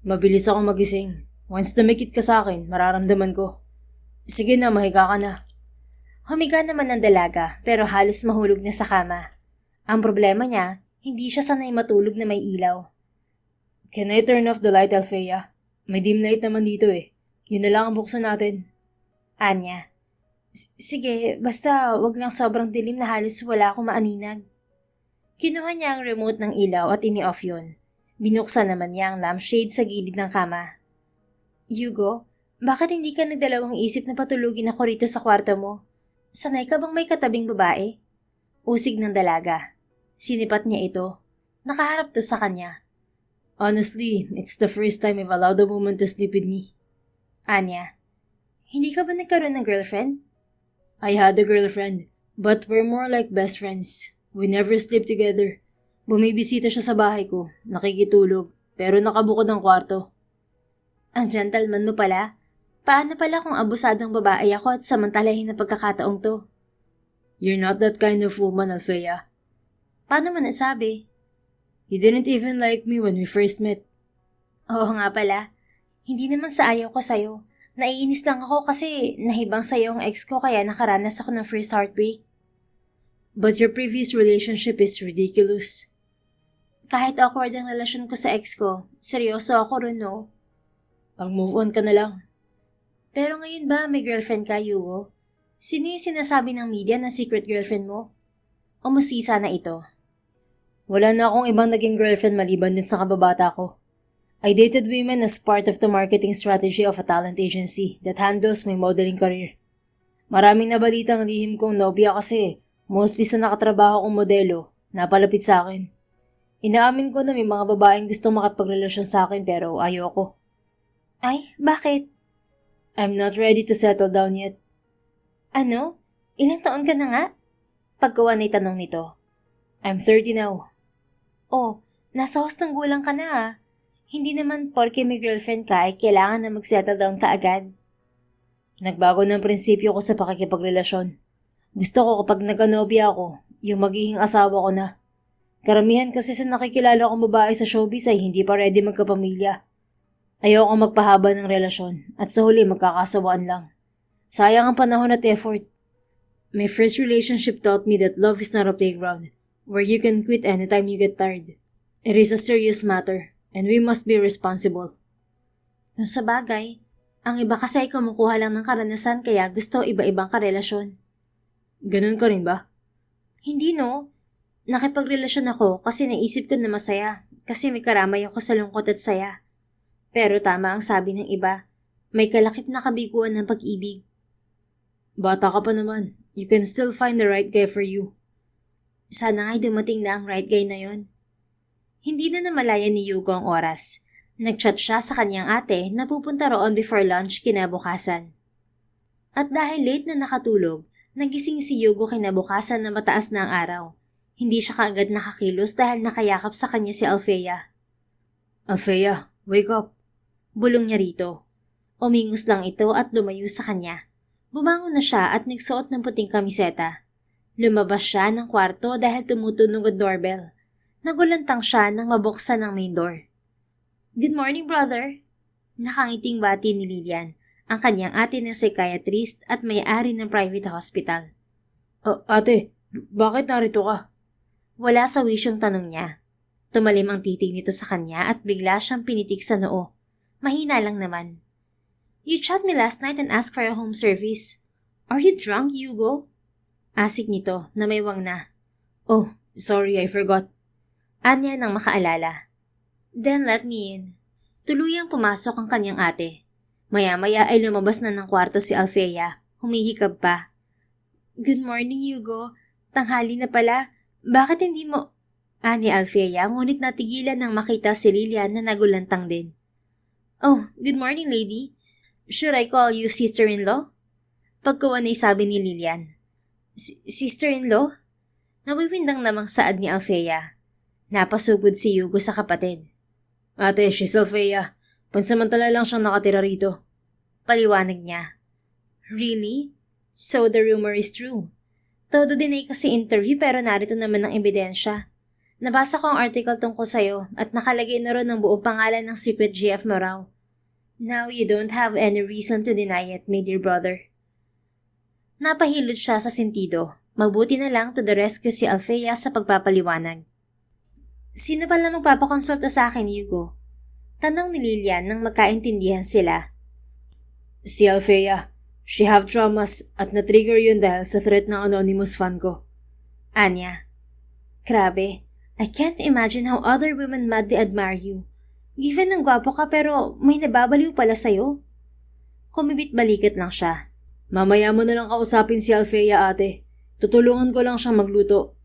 Mabilis akong magising. Once dumikit ka sa akin, mararamdaman ko. Sige na, mahiga ka na. Humiga naman ang dalaga pero halos mahulog na sa kama. Ang problema niya, hindi siya sanay matulog na may ilaw. Can I turn off the light, Alfea? May dim light naman dito eh. Yun na lang ang buksan natin. Anya. Sige, basta wag lang sobrang dilim na halos wala akong maaninag. Kinuha niya ang remote ng ilaw at ini-off yun. Binuksan naman niya ang lampshade sa gilid ng kama. Hugo, bakit hindi ka nagdalawang isip na patulugin ako rito sa kwarto mo? Sanay ka bang may katabing babae? Usig ng dalaga. Sinipat niya ito. Nakaharap to sa kanya. Honestly, it's the first time I've allowed a woman to sleep with me. Anya, hindi ka ba nagkaroon ng girlfriend? I had a girlfriend, but we're more like best friends. We never sleep together. Bumibisita siya sa bahay ko, nakikitulog, pero nakabukod ang kwarto. Ang gentleman mo pala. Paano pala kung abusadong babae ako at samantalahin na pagkakataong to? You're not that kind of woman, Alfea. Paano mo nasabi? You didn't even like me when we first met. Oo nga pala. Hindi naman sa ayaw ko sa'yo. Naiinis lang ako kasi nahibang sa'yo ang ex ko kaya nakaranas ako ng first heartbreak. But your previous relationship is ridiculous. Kahit awkward ang relasyon ko sa ex ko, seryoso ako ron, no? Pag-move on ka na lang. Pero ngayon ba may girlfriend ka, Hugo? Sino yung sinasabi ng media na secret girlfriend mo? O musisa na ito? Wala na akong ibang naging girlfriend maliban dun sa kababata ko. I dated women as part of the marketing strategy of a talent agency that handles my modeling career. Maraming nabalitang lihim kong nobya kasi mostly sa nakatrabaho kong modelo, napalapit sa akin. Inaamin ko na may mga babaeng gustong makipagrelasyon sa akin pero ayoko. Ay, bakit? I'm not ready to settle down yet. Ano? Ilang taon ka na nga? Paggawa na tanong nito. I'm 30 now. Oh, nasa hostong gulang ka na ah. Hindi naman porke may girlfriend ka ay kailangan na mag-settle down ka agad. Nagbago ng prinsipyo ko sa pakikipagrelasyon. Gusto ko kapag nagkanobya ako, yung magiging asawa ko na. Karamihan kasi sa nakikilala kong babae sa showbiz ay hindi pa ready magkapamilya. Ayoko magpahaba ng relasyon at sa huli magkakasawaan lang. Sayang ang panahon at effort. My first relationship taught me that love is not a playground where you can quit anytime you get tired. It is a serious matter, and we must be responsible. Kung sa bagay, ang iba kasi ay kumukuha lang ng karanasan kaya gusto iba-ibang karelasyon. Ganun ka rin ba? Hindi no. Nakipagrelasyon ako kasi naisip ko na masaya kasi may karamay ako sa lungkot at saya. Pero tama ang sabi ng iba, may kalakip na kabiguan ng pag-ibig. Bata ka pa naman. You can still find the right guy for you. Sana nga'y dumating na ang right guy na yon. Hindi na namalayan ni Hugo ang oras. Nagchat siya sa kanyang ate na pupunta roon before lunch kinabukasan. At dahil late na nakatulog, nagising si Hugo kinabukasan na mataas na ang araw. Hindi siya kaagad nakakilos dahil nakayakap sa kanya si Alfea. Alfea, wake up. Bulong niya rito. Umingos lang ito at lumayo sa kanya. Bumangon na siya at nagsuot ng puting kamiseta. Lumabas siya ng kwarto dahil tumutunog ang doorbell. Nagulantang siya nang mabuksan ang main door. Good morning, brother. Nakangiting bati ni Lilian, ang kanyang ate na psychiatrist at may-ari ng private hospital. Ate, bakit narito ka? Wala sa wisyong tanong niya. Tumalim ang titig nito sa kanya at bigla siyang pinitik sa noo. Mahina lang naman. You chat me last night and asked for a home service. Are you drunk, Hugo? Asik nito na may wang na. Oh, sorry, I forgot. Anya nang makaalala. Then let me in. Tuluyang pumasok ang kanyang ate. Maya-maya ay lumabas na ng kwarto si Alfea. Humihikab pa. Good morning, Hugo. Tanghali na pala. Bakit hindi mo... Ani Alfea, ngunit natigilan nang makita si Lilian na nagulantang din. Oh, good morning, lady. Should I call you sister-in-law? Pagkawan ay sabi ni Lilian. Sister-in-law? Nawiwindang namang saad ni Alfea. Napasugod si Hugo sa kapatid. Ate, she's Alfea. Pansamantala lang siyang nakatira rito. Paliwanag niya. Really? So the rumor is true. Todo din ay kasi interview pero narito naman ang ebidensya. Nabasa ko ang article tungkol sa'yo at nakalagay na ron ang buong pangalan ng secret GF mo raw. Now you don't have any reason to deny it, my dear brother. Napahilot siya sa sentido. Mabuti na lang to the rescue si Alfea sa pagpapaliwanag. Sino pala magpapakonsulta sa akin, Hugo? Tanong ni Lilian nang magkaintindihan sila. Si Alfea. She have traumas at na-trigger yun dahil sa threat ng anonymous fan ko. Anya. Grabe. I can't imagine how other women madly admire you. Given ang gwapo ka pero may nababaliw pala sa'yo. Kumibit-balikat lang siya. Mamaya mo na lang kausapin si Alfea, ate. Tutulungan ko lang siyang magluto.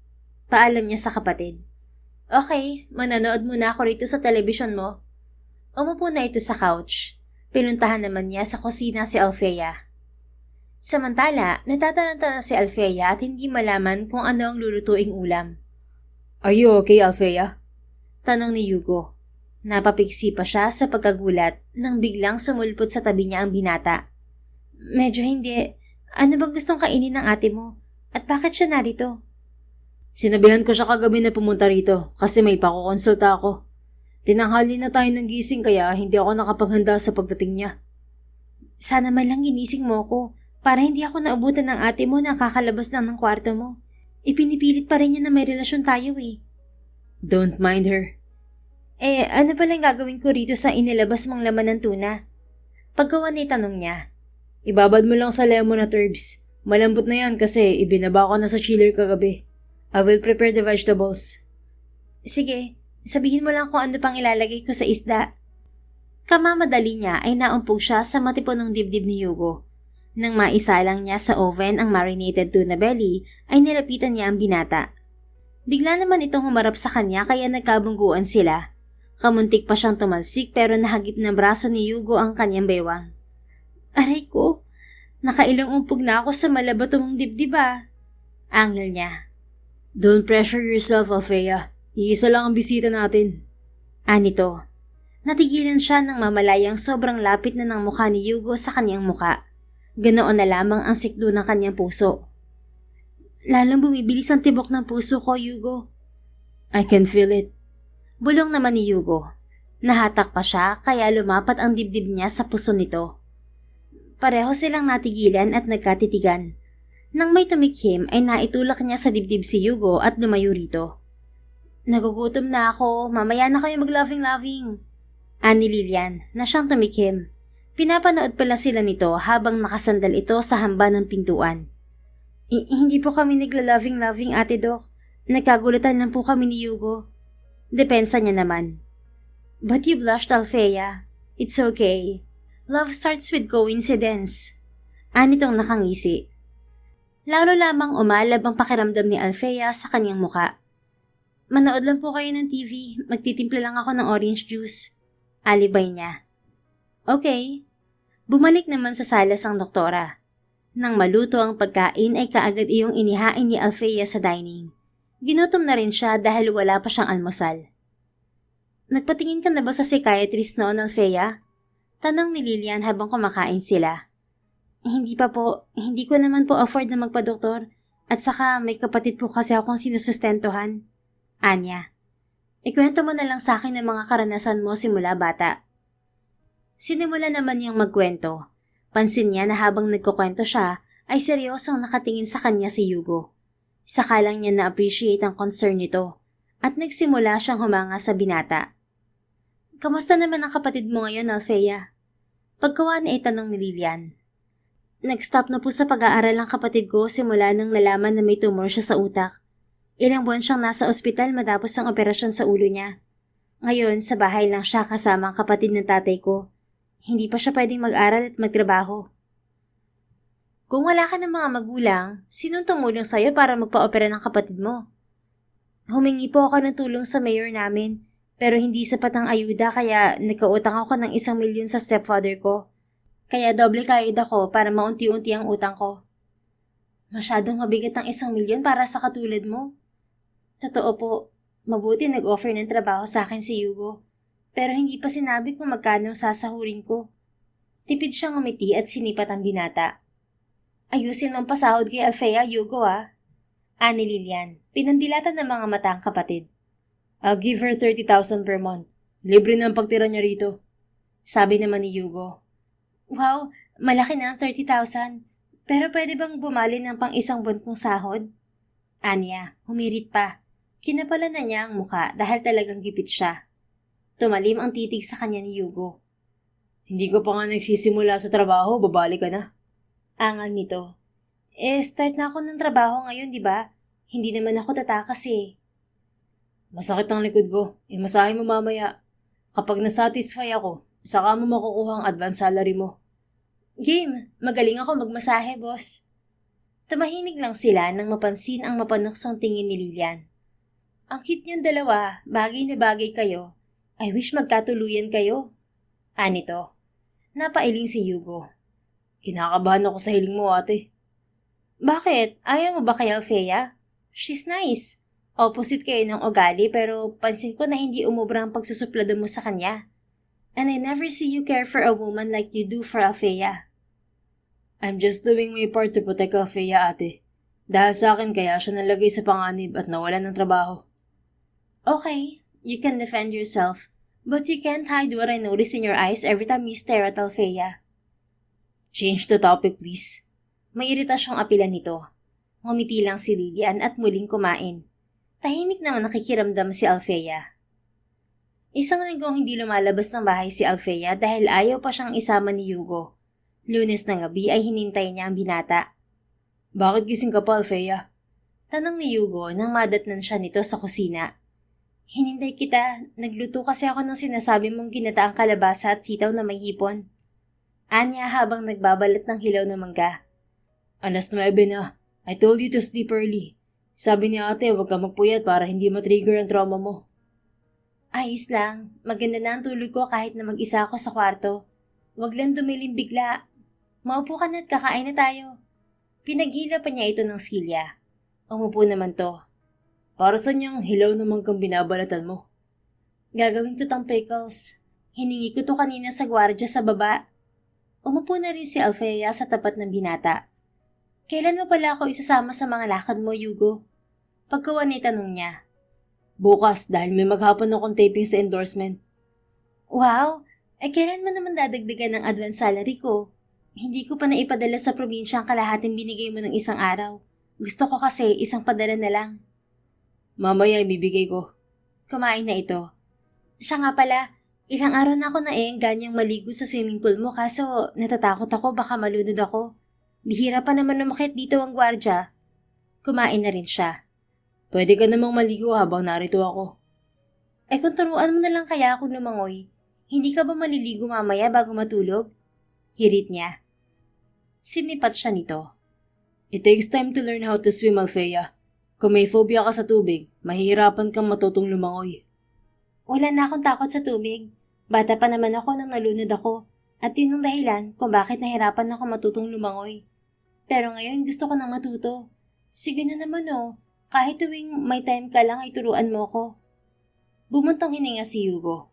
Paalam niya sa kapatid. Okay, mananood muna ako rito sa telebisyon mo. Umupo na ito sa couch. Pinuntahan naman niya sa kusina si Alfea. Samantala, natataranta na si Alfea at hindi malaman kung ano ang lulutuing ulam. Are you okay, Alfea? Tanong ni Hugo. Napapiksi pa siya sa pagkagulat nang biglang sumulpot sa tabi niya ang binata. Medyo hindi. Ano bang gustong kainin ng ate mo? At bakit siya narito? Sinabihan ko siya kagabi na pumunta rito kasi may pakukonsulta ako. Tinanghali na tayo ng gising kaya hindi ako nakapaghanda sa pagdating niya. Sana man lang ginising mo ko para hindi ako naubutan ng ate mo na kakalabas lang ng kwarto mo. Ipinipilit pa rin niya na may relasyon tayo eh. Don't mind her. Ano palang gagawin ko rito sa inilabas mong laman ng tuna? Paggawa na tanong niya. Ibabad mo lang sa lemon at herbs. Malambot na yan kasi ibinaba ko na sa chiller kagabi. I will prepare the vegetables. Sige, sabihin mo lang kung ano pang ilalagay ko sa isda. Kamamadali niya ay naumpog siya sa matipunong dibdib ni Hugo. Nang maisalang niya sa oven ang marinated tuna belly, ay nilapitan niya ang binata. Bigla naman itong humarap sa kanya kaya nagkabungguan sila. Kamuntik pa siyang tumalsik pero nahagip ng braso ni Hugo ang kanyang bewang. Aray ko! Nakailang umpog na ako sa malabatong dibdib ah. Angil niya. Don't pressure yourself, Alfea. Iisa lang ang bisita natin. Anito. Natigilan siya nang mamalayang sobrang lapit na ng mukha ni Hugo sa kanyang muka. Ganoon na lamang ang sikdo ng kanyang puso. Lalong bumibilis ang tibok ng puso ko, Hugo. I can feel it. Bulong naman ni Hugo. Nahatak pa siya kaya lumapat ang dibdib niya sa puso nito. Pareho silang natigilan at nagkatitigan. Nang may tumikhim ay naitulak niya sa dibdib si Hugo at lumayo rito. Nagugutom na ako, mamaya na kayo mag-loving-loving. Ani Lilian na siyang tumikhim. Pinapanood pala sila nito habang nakasandal ito sa hamba ng pintuan. Hindi po kami nagla-loving-loving, Ate Doc. Nagkagulatan lang po kami ni Hugo. Depensa niya naman. But you blushed, Alfea. It's okay. Love starts with coincidence. Anitong nakangisi. Lalo lamang umalab ang pakiramdam ni Alfea sa kanyang muka. Manood lang po kayo ng TV. Magtitimpla lang ako ng orange juice. Alibay niya. Okay. Bumalik naman sa salas ang doktora. Nang maluto ang pagkain ay kaagad iyong inihain ni Alfea sa dining. Ginutom na rin siya dahil wala pa siyang almusal. Nagpatingin ka na ba sa psychiatrist noon, Alfea? Tanong ni Lilian habang kumakain sila. Hindi pa po. Hindi ko naman po afford na magpa-doktor. At saka may kapatid po kasi akong sinusustentuhan. Anya. Ikwento mo na lang sa akin ang mga karanasan mo simula bata. Sinimula naman niyang magkwento. Pansin niya na habang nagkukwento siya, ay seryosong nakatingin sa kanya si Hugo. Saka lang niya na-appreciate ang concern nito. At nagsimula siyang humanga sa binata. Kamusta naman ang kapatid mo ngayon, Alfea? Pagkawa na itanong ni Lilian. Nag-stop na po sa pag-aaral ang kapatid ko simula nang nalaman na may tumor siya sa utak. Ilang buwan siyang nasa ospital matapos ang operasyon sa ulo niya. Ngayon, sa bahay lang siya kasama ang kapatid ng tatay ko. Hindi pa siya pwedeng mag-aral at magtrabaho. Kung wala ka ng mga magulang, sinong tumulong sa'yo para magpa-opera ng kapatid mo? Humingi po ako ng tulong sa mayor namin, pero hindi sapat ang ayuda kaya nagkautang ako ng 1 milyon sa stepfather ko. Kaya doble kayod ako para maunti-unti ang utang ko. Masyadong mabigat ang 1 milyon para sa katulad mo. Totoo po, mabuti nag-offer ng trabaho sa akin si Hugo. Pero hindi pa sinabi kung magkano sasahurin ko. Tipid siyang umiti at sinipat ang binata. Ayusin mo ang pasahod kay Alfea, Hugo ah. Ani Lilian, pinandilatan ng mga mata ang kapatid. I'll give her 30,000 per month. Libre na ang pagtira niya rito. Sabi naman ni Yugo. Wow, malaki na ang 30,000. Pero pwede bang bumali ng pang isang buwan kong sahod? Anya, humirit pa. Kinapalan na niya ang muka dahil talagang gipit siya. Tumalim ang titig sa kanya ni Yugo. Hindi ko pa nga nagsisimula sa trabaho, babalik ka na. Angal nito. Start na ako ng trabaho ngayon, di ba? Hindi naman ako tatakas eh. Masakit ang likod ko. Masahe mo mamaya. Kapag nasatisfy ako, saka mo makukuha ang advance salary mo. Game, magaling ako magmasahe, boss. Tumahimik lang sila nang mapansin ang mapanuksong tingin ni Lilian. Ang cute niyong dalawa, bagay na bagay kayo. I wish magkatuluyan kayo. Anito. Napailing si Yugo. Kinakabahan ako sa hiling mo, ate. Bakit? Ayaw mo ba kay Althea? She's nice. Opposite kayo ng ugali pero pansin ko na hindi umubra ang pagsusuplado mo sa kanya. And I never see you care for a woman like you do for Althea. I'm just doing my part to protect Althea, ate. Dahil sa akin kaya siya nalagay sa panganib at nawalan ng trabaho. Okay, you can defend yourself. But you can't hide what I notice in your eyes every time you stare at Althea. Change the topic, please. May iritasyong apilan nito. Ngumiti lang si Lilian at muling kumain. Tahimik naman nakikiramdam si Althea. Isang linggong hindi lumalabas ng bahay si Althea dahil ayaw pa siyang isama ni Yugo. Lunes na gabi ay hinintay niya ang binata. Bakit gising ka pa, Althea? Tanong ni Yugo nang madatnan siya nito sa kusina. Hinintay kita. Nagluto kasi ako ng sinasabi mong ginataang kalabasa at sitaw na may hipon. Anya habang nagbabalat ng hilaw na mangga. 9:00 na. I told you to sleep early. Sabi ni ate, huwag ka magpuyat para hindi matrigger ang trauma mo. Ayos lang. Maganda na ang tulog ko kahit na mag-isa ako sa kwarto. Huwag lang dumilim bigla. Maupo ka na at kakain na tayo. Pinaghila pa niya ito ng silya. Umupo naman to. Para sa niyang hilaw naman kang binabalatan mo. Gagawin ko tong pickles. Hiningi ko to kanina sa gwardya sa baba. Umupo na rin si Althea sa tapat ng binata. Kailan mo pala ako isasama sa mga lakad mo, Yugo? Pagkawan ay tanong niya. Bukas dahil may maghapon akong taping sa endorsement. Wow! Kailan mo naman dadagdagan ng advance salary ko? Hindi ko pa naipadala sa probinsya ang kalahating binigay mo ng isang araw. Gusto ko kasi isang padala na lang. Mamaya ibibigay ko. Kumain na ito. Siya nga pala, ilang araw na ako ganyang maligo sa swimming pool mo kaso natatakot ako baka malunod ako. Bihira pa naman umakyat dito ang gwardya. Kumain na rin siya. Pwede ka namang maligo habang narito ako. Kung turuan mo na lang kaya ako lumangoy, hindi ka ba maliligo mamaya bago matulog? Hirit niya. Sinipat siya nito. It takes time to learn how to swim, Althea. Kung may phobia ka sa tubig, mahihirapan kang matutong lumangoy. Wala na akong takot sa tubig. Bata pa naman ako nang nalunod ako. At yun ang dahilan kung bakit nahirapan ako matutong lumangoy. Pero ngayon gusto ko nang matuto. Sige na naman kahit tuwing may time ka lang ay turuan mo ko. Bumuntong hininga si Yugo.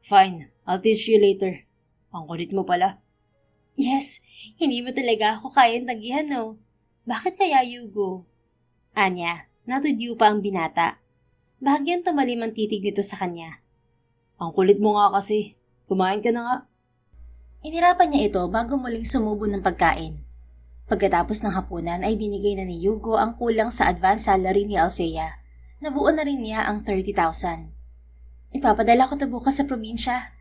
Fine, I'll teach you later. Ang kulit mo pala. Yes, hindi mo talaga ako kayang tagihan Bakit kaya Yugo? Anya, natudiyo pa ang binata. Bahagyang tumalim ang titig nito sa kanya. Ang kulit mo nga kasi. Kumain ka na nga. Inirapan niya ito bago muling sumubo ng pagkain. Pagkatapos ng hapunan ay binigay na ni Yugo ang kulang sa advance salary ni Althea. Nabuo na rin niya ang 30,000. Ipapadala ko ito bukas sa probinsya.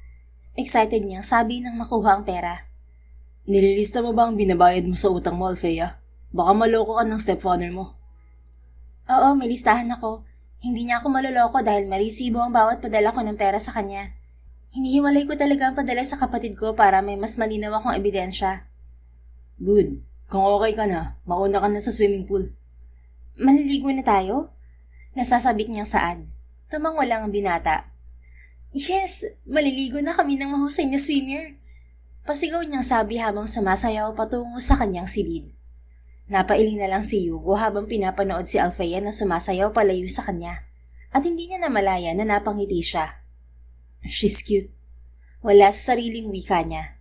Excited niyang sabi nang makuha ang pera. Nililista mo ba ang binabayad mo sa utang mo, Althea? Baka maloko ka ng stepfather mo. Oo, may listahan ako. Hindi niya ako maloloko dahil maresibo ang bawat padala ko ng pera sa kanya. Hinihiwalay ko talaga ang padala sa kapatid ko para may mas malinaw akong ebidensya. Good. Kung okay ka na, mauna ka na sa swimming pool. Maliligo na tayo? Nasasabik niyang saan. Tumango lang ang binata. Yes, maliligo na kami ng mahusay na swimmer. Pasigaw niyang sabi habang sumasayaw patungo sa kanyang silid. Napailing na lang si Yugo habang pinapanood si Althea na sumasayaw palayo sa kanya. At hindi niya namalaya na napangiti siya. She's cute. Wala sa sariling wika niya.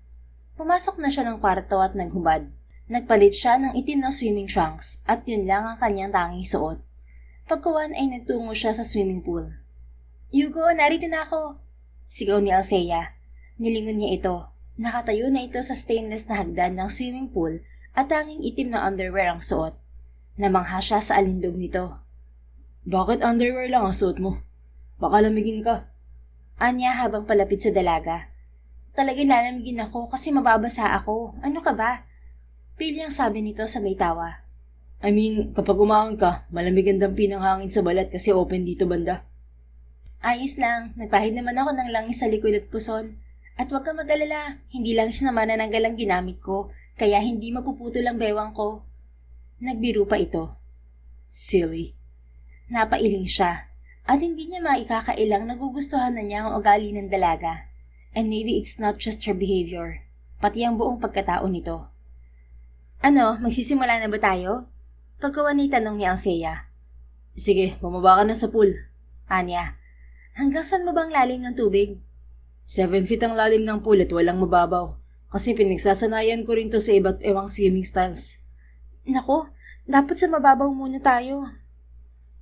Pumasok na siya ng kwarto at naghubad. Nagpalit siya ng itim na swimming trunks at yun lang ang kanyang tanging suot. Pagkuwan ay nagtungo siya sa swimming pool. Hugo, narito na ako! Sigaw ni Althea. Nilingon niya ito. Nakatayo na ito sa stainless na hagdan ng swimming pool at tanging itim na underwear ang suot. Namangha siya sa alindog nito. Bakit underwear lang ang suot mo? Baka lamigin ka. Anya habang palapit sa dalaga. Talagang lalamigin ako kasi mababasa ako. Ano ka ba? Pili ang sabi nito sa may tawa. I mean, kapag umahon ka, malamig ang dampi ng hangin sa balat kasi open dito banda. Ayos lang, nagpahid naman ako ng langis sa likod at puson. At huwag kang mag-alala, hindi langis na manananggal ang ginamit ko, kaya hindi mapuputol ang bewang ko. Nagbiro pa ito. Silly. Napailing siya, at hindi niya maikakailang nagugustuhan na niya ang ugali ng dalaga. And maybe it's not just her behavior, pati ang buong pagkatao nito. Ano, magsisimula na ba tayo? Pagkawan ni tanong ni Althea. Sige, bumaba ka na sa pool. Anya, hanggang saan mo bang lalim ng tubig? 7 feet ang lalim ng pool at walang mababaw. Kasi pinagsasanayan ko rin to sa iba't ewang swimming styles. Nako, dapat sa mababaw muna tayo.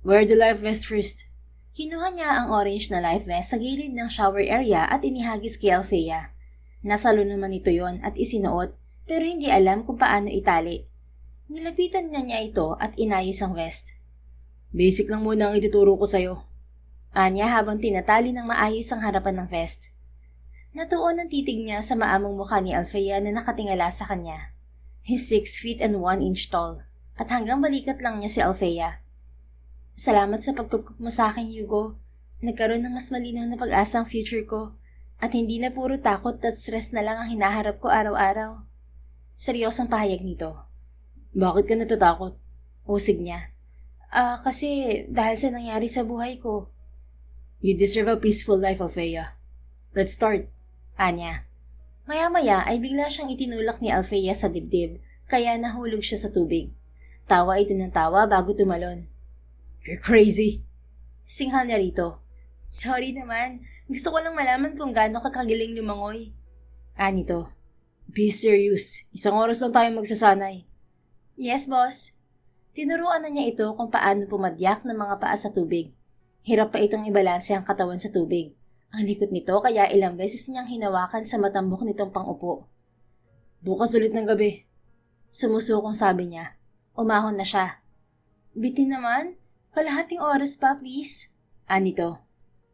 Wear the life vest first. Kinuha niya ang orange na life vest sa gilid ng shower area at inihagis kay Althea. Nasalo naman ito yon at isinuot pero hindi alam kung paano itali. Nilapitan niya ito at inayos ang vest. Basic lang muna ang ituturo ko sa'yo. Anya habang tinatali ng maayos ang harapan ng vest. Natuon ang titig niya sa maamong mukha ni Althea na nakatingala sa kanya. He's 6 feet and 1 inch tall at hanggang balikat lang niya si Althea. Salamat sa pagkukup mo sa akin, Hugo. Nagkaroon ng mas malinaw na pag-asa ang future ko at hindi na puro takot at stress na lang ang hinaharap ko araw-araw. Seryosong pahayag nito. Bakit ka natatakot? Usig niya. Kasi dahil sa nangyari sa buhay ko. You deserve a peaceful life, Althea. Let's start. Anya. Maya-maya ay bigla siyang itinulak ni Althea sa dibdib, kaya nahulog siya sa tubig. Tawa ito ng tawa bago tumalon. You're crazy. Singhal niya rito. Sorry naman, gusto ko lang malaman kung gaano ka kagaling lumangoy. Anito. Be serious. Isang oras lang tayo magsasanay. Yes, boss. Tinuruan na niya ito kung paano pumadyak ng mga paa sa tubig. Hirap pa itong ibalanse ang katawan sa tubig. Ang likot nito kaya ilang beses niyang hinawakan sa matambok nitong pangupo. Bukas ulit ng gabi. Sumusukong sabi niya. Umahon na siya. Bitin naman. Kalahating oras pa, please. Anito.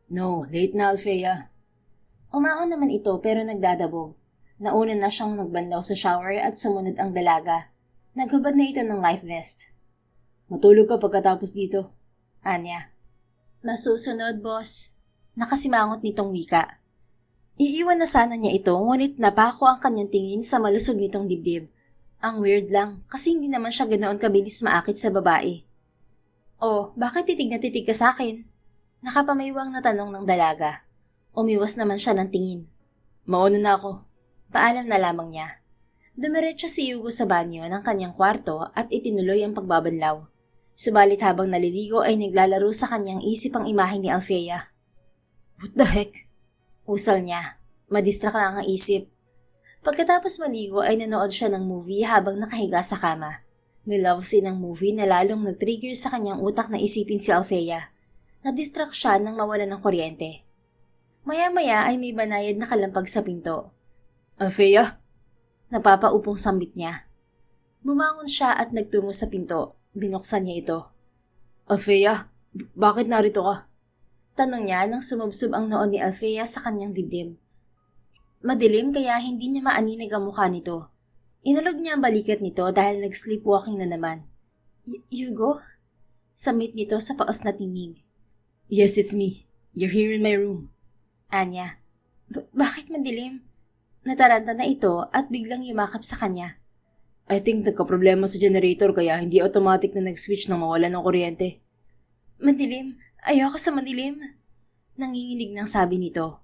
No, late na, Althea. Umahon naman ito pero nagdadabog. Nauna na siyang nagbandaw sa shower at sumunod ang dalaga. Naghubad na ito ng life vest. Matulog ka pagkatapos dito. Anya. Masusunod, boss. Nakasimangot nitong wika. Iiwan na sana niya ito ngunit napako ang kanyang tingin sa malusog nitong dibdib. Ang weird lang kasi hindi naman siya ganoon kabilis maakit sa babae. Oh, bakit titig na titig ka sa akin? Nakapamaywang na tanong ng dalaga. Umiwas naman siya ng tingin. Mauna na ako. Paalam na lamang niya. Dumiretso si Hugo sa banyo ng kanyang kwarto at itinuloy ang pagbabanlaw. Subalit habang naliligo ay naglalaro sa kanyang isip ang imahe ni Althea. What the heck? Usal niya. Madistract lang ang isip. Pagkatapos maligo ay nanood siya ng movie habang nakahiga sa kama. May love scene ng movie na lalong nag-trigger sa kanyang utak na isipin si Althea. Nadistract siya nang mawala ng kuryente. Maya-maya ay may banayad na kalampag sa pinto. Althea? Napapaupong sambit niya. Bumangon siya at nagtungo sa pinto. Binuksan niya ito. Althea, bakit narito ka? Tanong niya nang sumubsob ang noon ni Althea sa kanyang dibdib. Madilim kaya hindi niya maaninig ang mukha nito. Inalog niya ang balikat nito dahil nag-sleepwalking na naman. Hugo? Samit nito sa paos na tinig. Yes, it's me. You're here in my room. Anya. Bakit madilim? Nataranta na ito at biglang yumakap sa kanya. I think nagka-problema sa generator kaya hindi automatic na nag-switch nang mawala ng kuryente. Madilim. Ayoko sa madilim. Nanginginig ng sabi nito.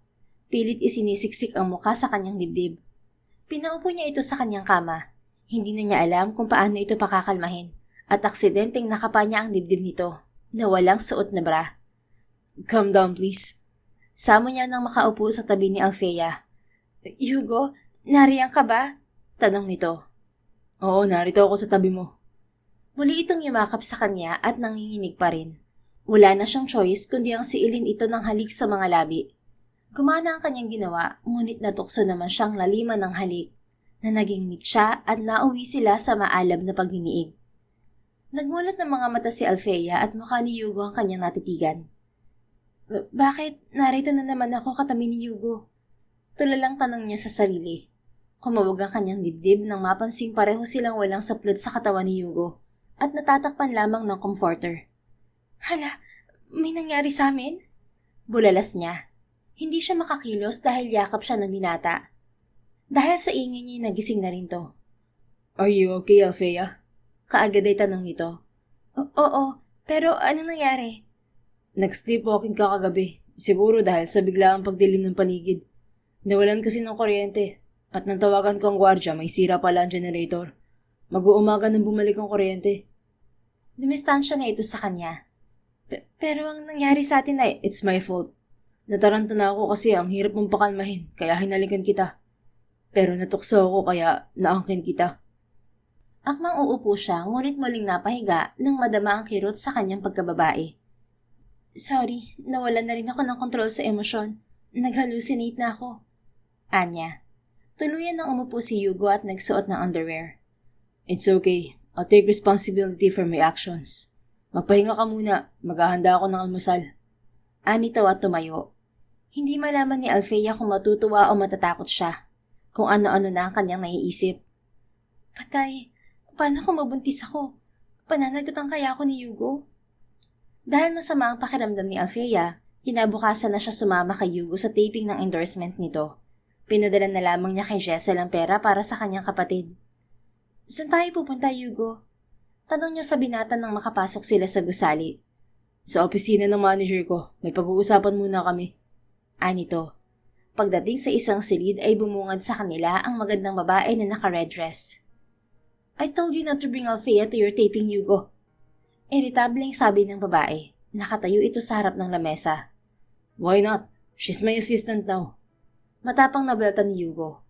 Pilit isinisiksik ang muka sa kanyang dibdib. Pinaupo niya ito sa kanyang kama. Hindi na niya alam kung paano ito pakakalmahin. At aksidenteng nakapa niya ang dibdib nito na walang suot na bra. Calm down, please. Samo niya nang makaupo sa tabi ni Althea. Hugo, nariyan ka ba? Tanong nito. Oo, narito ako sa tabi mo. Muli itong yumakap sa kanya at nanginginig pa rin. Wala na siyang choice kundi ang siilin ito ng halik sa mga labi. Gumana ang kanyang ginawa, ngunit natukso naman siyang laliman ng halik na naging mitsa at nauwi sila sa maalab na pagdiniig. Nagmulat ng mga mata si Alfea at mukha ni Yugo ang kanyang natitigan. Bakit narito na naman ako katabi ni Yugo? Tulalang tanong niya sa sarili. Kumawag ang kanyang dibdib nang mapansing pareho silang walang saplot sa katawan ni Yugo at natatakpan lamang ng comforter. Hala, may nangyari sa amin? Bulalas niya. Hindi siya makakilos dahil yakap siya ng binata. Dahil sa ingay niya nagising na rin to. Are you okay, Alfea? Kaagad ay tanong nito. Oo, pero anong nangyari? Nag-sleepwalking ka kagabi. Siguro dahil sa biglaang pagdilim ng paligid. Nawalan kasi ng kuryente. At nang tawagan ko ang gwardya, may sira pala ang generator. Mag-uumaga nang bumalik ang kuryente. Dumistansya na ito sa kanya. Pero ang nangyari sa atin ay... It's my fault. Nataranta na ako kasi ang hirap mong pakalmahin, kaya hinalikan kita. Pero natukso ako kaya naangkin kita. Akmang uupo siya, ngunit muling napahiga nang madama ang kirot sa kanyang pagkababae. Sorry, nawalan na rin ako ng kontrol sa emosyon. Nag-hallucinate na ako. Anya. Tuluyan nang umupo si Yugo at nagsuot ng underwear. It's okay. I'll take responsibility for my actions. Magpahinga ka muna. Maghahanda ako ng almusal. Anito at tumayo. Hindi malaman ni Alfea kung matutuwa o matatakot siya. Kung ano-ano na ang kanyang naiisip. Patay, paano kung mabuntis ako? Pananagutan kaya ako ni Yugo? Dahil masama ang pakiramdam ni Alfea, kinabukasan na siya sumama kay Yugo sa taping ng endorsement nito. Pinadala na lamang niya kay Jessel ang pera para sa kanyang kapatid. Saan tayo pupunta, Yugo? Tanong niya sa binata nang makapasok sila sa gusali. Sa opisina ng manager ko, may pag-uusapan muna kami. Anito. Pagdating sa isang silid ay bumungad sa kanila ang magandang babae na naka-red dress. I told you not to bring Alfea to your taping, Yugo. Irritableng sabi ng babae. Nakatayo ito sa harap ng lamesa. Why not? She's my assistant now. Matapang na belta ni Yugo.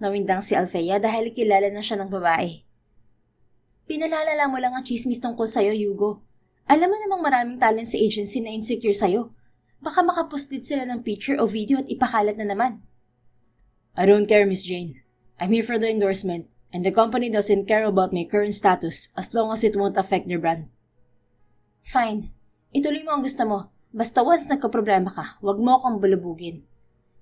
Nawindang si Alfea dahil kilala na siya ng babae. Pinalalala mo lang ang chismis tungkol sa'yo, Yugo. Alam mo namang maraming talent sa agency na insecure sa'yo. Baka makaposted sila ng picture o video at ipakalat na naman. I don't care, Miss Jane. I'm here for the endorsement, and the company doesn't care about my current status as long as it won't affect their brand. Fine. Ituloy mo ang gusto mo. Basta once nagka-problema ka, huwag mo akong bulubugin.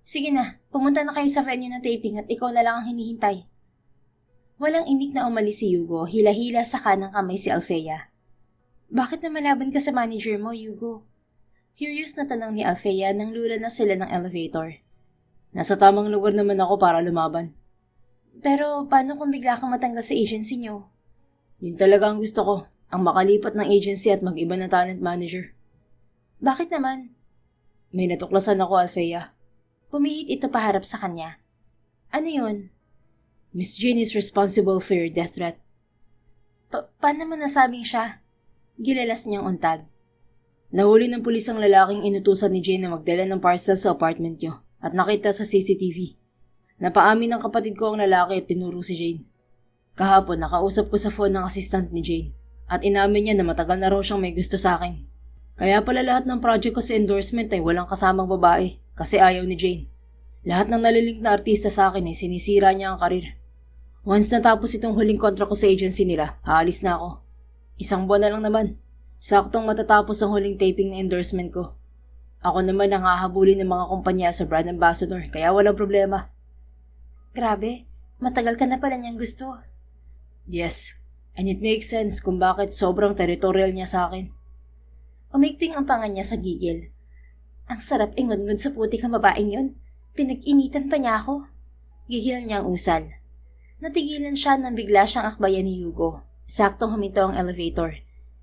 Sige na, pumunta na kayo sa venue ng taping at ikaw na lang ang hinihintay. Walang inig na umalis si Yugo, hila-hila sa kanang kamay si Alfea. Bakit na malaban ka sa manager mo, Yugo? Curious na tanong ni Alfea nang lula na sila ng elevator. Nasa tamang lugar naman ako para lumaban. Pero paano kung bigla kang matanggal sa agency niyo? Yun talaga ang gusto ko, ang makalipat ng agency at mag-iba ng talent manager. Bakit naman? May natuklasan ako, Alfea. Pumihit ito paharap sa kanya. Ano yun? Miss Jane is responsible for your death threat. Paano mo nasabing siya? Gilalas niyang untag. Nahuli ng pulis ang lalaking inutusan ni Jane na magdala ng parcel sa apartment niyo at nakita sa CCTV. Napaamin ng kapatid ko ang lalaki at tinuro si Jane. Kahapon nakausap ko sa phone ng assistant ni Jane at inamin niya na matagal na raw siyang may gusto sa akin. Kaya pala lahat ng project ko sa endorsement ay walang kasamang babae kasi ayaw ni Jane. Lahat ng nalilink na artista sa akin ay sinisira niya ang karir. Once natapos itong huling kontra ko sa agency nila, aalis na ako. 1 buwan na lang naman. Saktong matatapos ang huling taping ng endorsement ko. Ako naman ang hahabulin ng mga kumpanya sa brand ambassador, kaya walang problema. Grabe, matagal ka na pala niyang gusto. Yes, and it makes sense kung bakit sobrang territorial niya sa akin. Umigting ang panga niya sa gigil. Ang sarap ingod-ngod sa puti kang babaeng yun. Pinag-initan pa niya ako. Gigil niya ang usal. Natigilan siya nang bigla siyang akbayan ni Yugo. Saktong huminto ang elevator.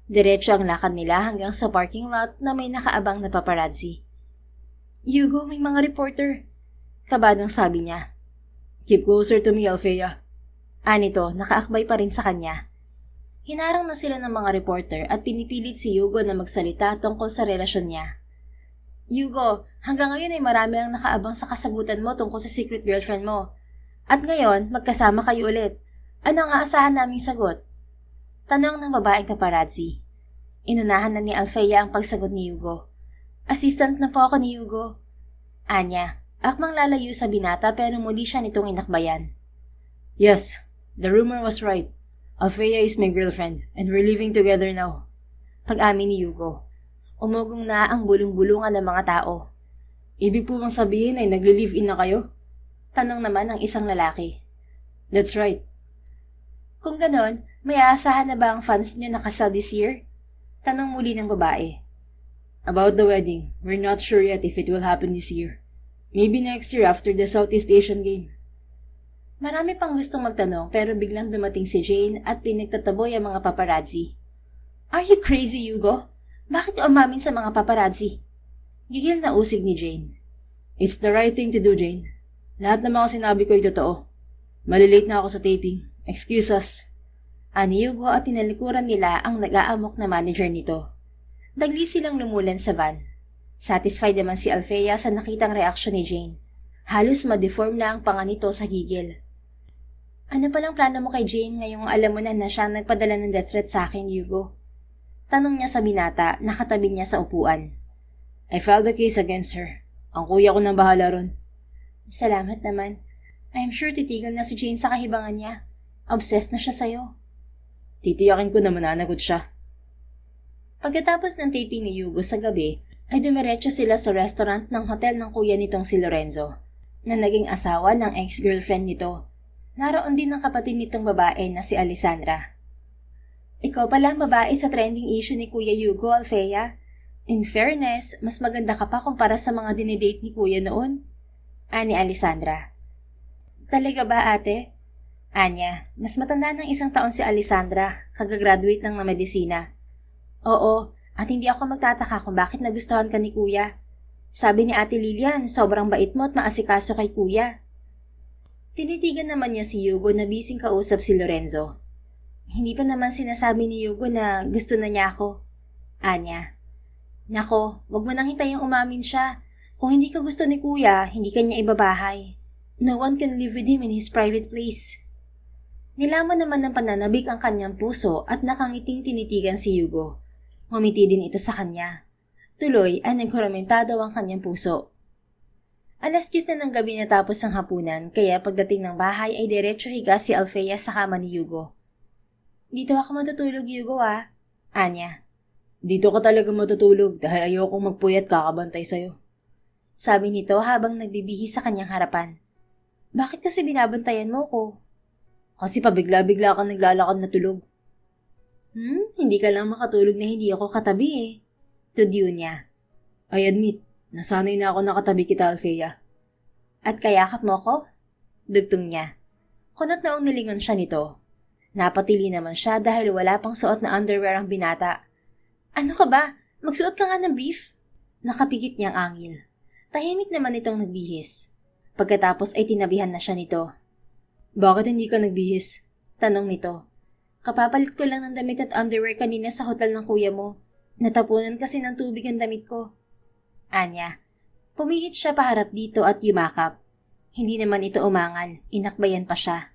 Diretso ang lakad nila hanggang sa parking lot na may nakaabang na paparazzi. Yugo, may mga reporter. Kabadong sabi niya. Keep closer to me, Alfea. Anito, nakaakbay pa rin sa kanya. Hinarang na sila ng mga reporter at pinipilit si Yugo na magsalita tungkol sa relasyon niya. Yugo, hanggang ngayon ay marami ang nakaabang sa kasagutan mo tungkol sa secret girlfriend mo. At ngayon, magkasama kayo ulit. Ano ang aasahan naming sagot? Tanong ng babaeng paparazzi. Inunahan na ni Alfea ang pagsagot ni Hugo. Assistant na po ako ni Hugo. Anya, akmang lalayo sa binata pero muli siya nitong inakbayan. Yes, the rumor was right. Alfea is my girlfriend and we're living together now. Pag-amin ni Hugo. Umugong na ang bulong-bulungan ng mga tao. Ibig po bang sabihin ay nagli-live-in na kayo? Tanong naman ng isang lalaki. That's right. Kung ganon, may aasahan na ba ang fans niyo na kasal this year? Tanong muli ng babae. About the wedding, we're not sure yet if it will happen this year. Maybe next year after the Southeast Asian game. Marami pang gustong magtanong pero biglang dumating si Jane at pinagtataboy ang mga paparazzi. Are you crazy, Hugo? Bakit umamin sa mga paparazzi? Gigil na usig ni Jane. It's the right thing to do, Jane. Lahat ng mga sinabi ko ay totoo. Malilate na ako sa taping. Excuse us. Ani Hugo at tinalikuran nila ang nag-aamok na manager nito. Dagli silang lumulan sa van. Satisfied naman si Alfea sa nakitang reaksyon ni Jane. Halos ma-deform na ang panga nito sa gigil. Ano palang plano mo kay Jane ngayong alam mo na siya nagpadala ng death threat sa akin, Hugo? Tanong niya sa binata, nakatabi niya sa upuan. I filed a case against her. Ang kuya ko nang bahala ron. Salamat naman. I'm sure titigil na si Jane sa kahibangan niya. Obsessed na siya sa'yo. Titiyakin ko na mananagot siya. Pagkatapos ng taping ni Hugo sa gabi, ay dumiretso sila sa restaurant ng hotel ng kuya nitong si Lorenzo, na naging asawa ng ex-girlfriend nito. Naroon din ang kapatid nitong babae na si Alessandra. Ikaw pala ang babae sa trending issue ni Kuya Hugo, Alfea. In fairness, mas maganda ka pa kumpara sa mga dinidate ni Kuya noon. Ani Alessandra. Talaga ba, ate? Anya, mas matanda ng 1 taon si Alessandra, kagagraduate lang ng medisina. Oo, at hindi ako magtataka kung bakit nagustuhan ka ni Kuya. Sabi ni Ate Lilian, sobrang bait mo at maasikaso kay Kuya. Tinitigan naman niya si Hugo na bising kausap si Lorenzo. Hindi pa naman sinasabi ni Hugo na gusto na niya ako. Anya. Nako, wag mo nang hintayang umamin siya. Kung hindi ka gusto ni Kuya, hindi ka niya ibabahay. No one can live with him in his private place. Nilaman naman ng pananabik ang kanyang puso at nakangiting tinitigan si Hugo. Ngumiti din ito sa kanya. Tuloy ay naghuramenta daw ang kanyang puso. 10:00 na ng gabi natapos ang hapunan kaya pagdating ng bahay ay diretso higa si Alfea sa kama ni Hugo. Dito ako matutulog, Hugo ah. Anya. Dito ka talaga matutulog dahil ayokong magpuyat kakabantay sa'yo. Sabi nito habang nagbibihi sa kanyang harapan. Bakit kasi binabantayan mo ko? Kasi pabigla-bigla ka naglalakad na tulog. Hindi ka lang makatulog na hindi ako katabi eh. Tudyo niya. I admit, nasanay na ako nakatabi kita, Alfea. At kayakap mo ko? Dugtong niya. Kunot noong nilingon siya nito. Napatili naman siya dahil wala pang suot na underwear ang binata. Ano ka ba? Magsuot ka nga ng brief. Nakapikit niyang angil. Tahimik naman itong nagbihis. Pagkatapos ay tinabihan na siya nito. Bakit hindi ka nagbihis? Tanong nito. Kapapalit ko lang ng damit at underwear kanina sa hotel ng kuya mo. Natapunan kasi ng tubig ang damit ko. Anya. Pumihit siya paharap dito at yumakap. Hindi naman ito umangal. Inakbayan pa siya.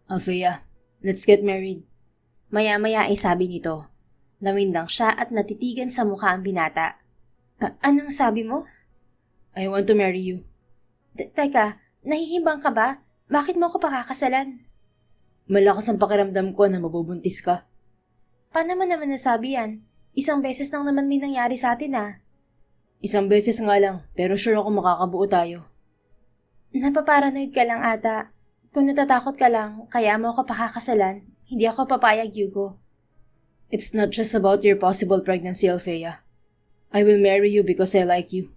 Alfea, let's get married. Maya-maya ay sabi nito. Nawindang siya at natitigan sa mukha ang binata. Anong sabi mo? I want to marry you. Teka, nahihimbang ka ba? Bakit mo ako pakakasalan? Malakas ang pakiramdam ko na mabubuntis ka. Paano mo naman nasabi yan? 1 beses lang naman may nangyari sa atin ah. 1 beses nga lang, pero sure ako makakabuo tayo. Napaparanoid ka lang ata. Kung natatakot ka lang, kaya mo ako pakakasalan, hindi ako papayag, Hugo. It's not just about your possible pregnancy, Alfea. I will marry you because I like you.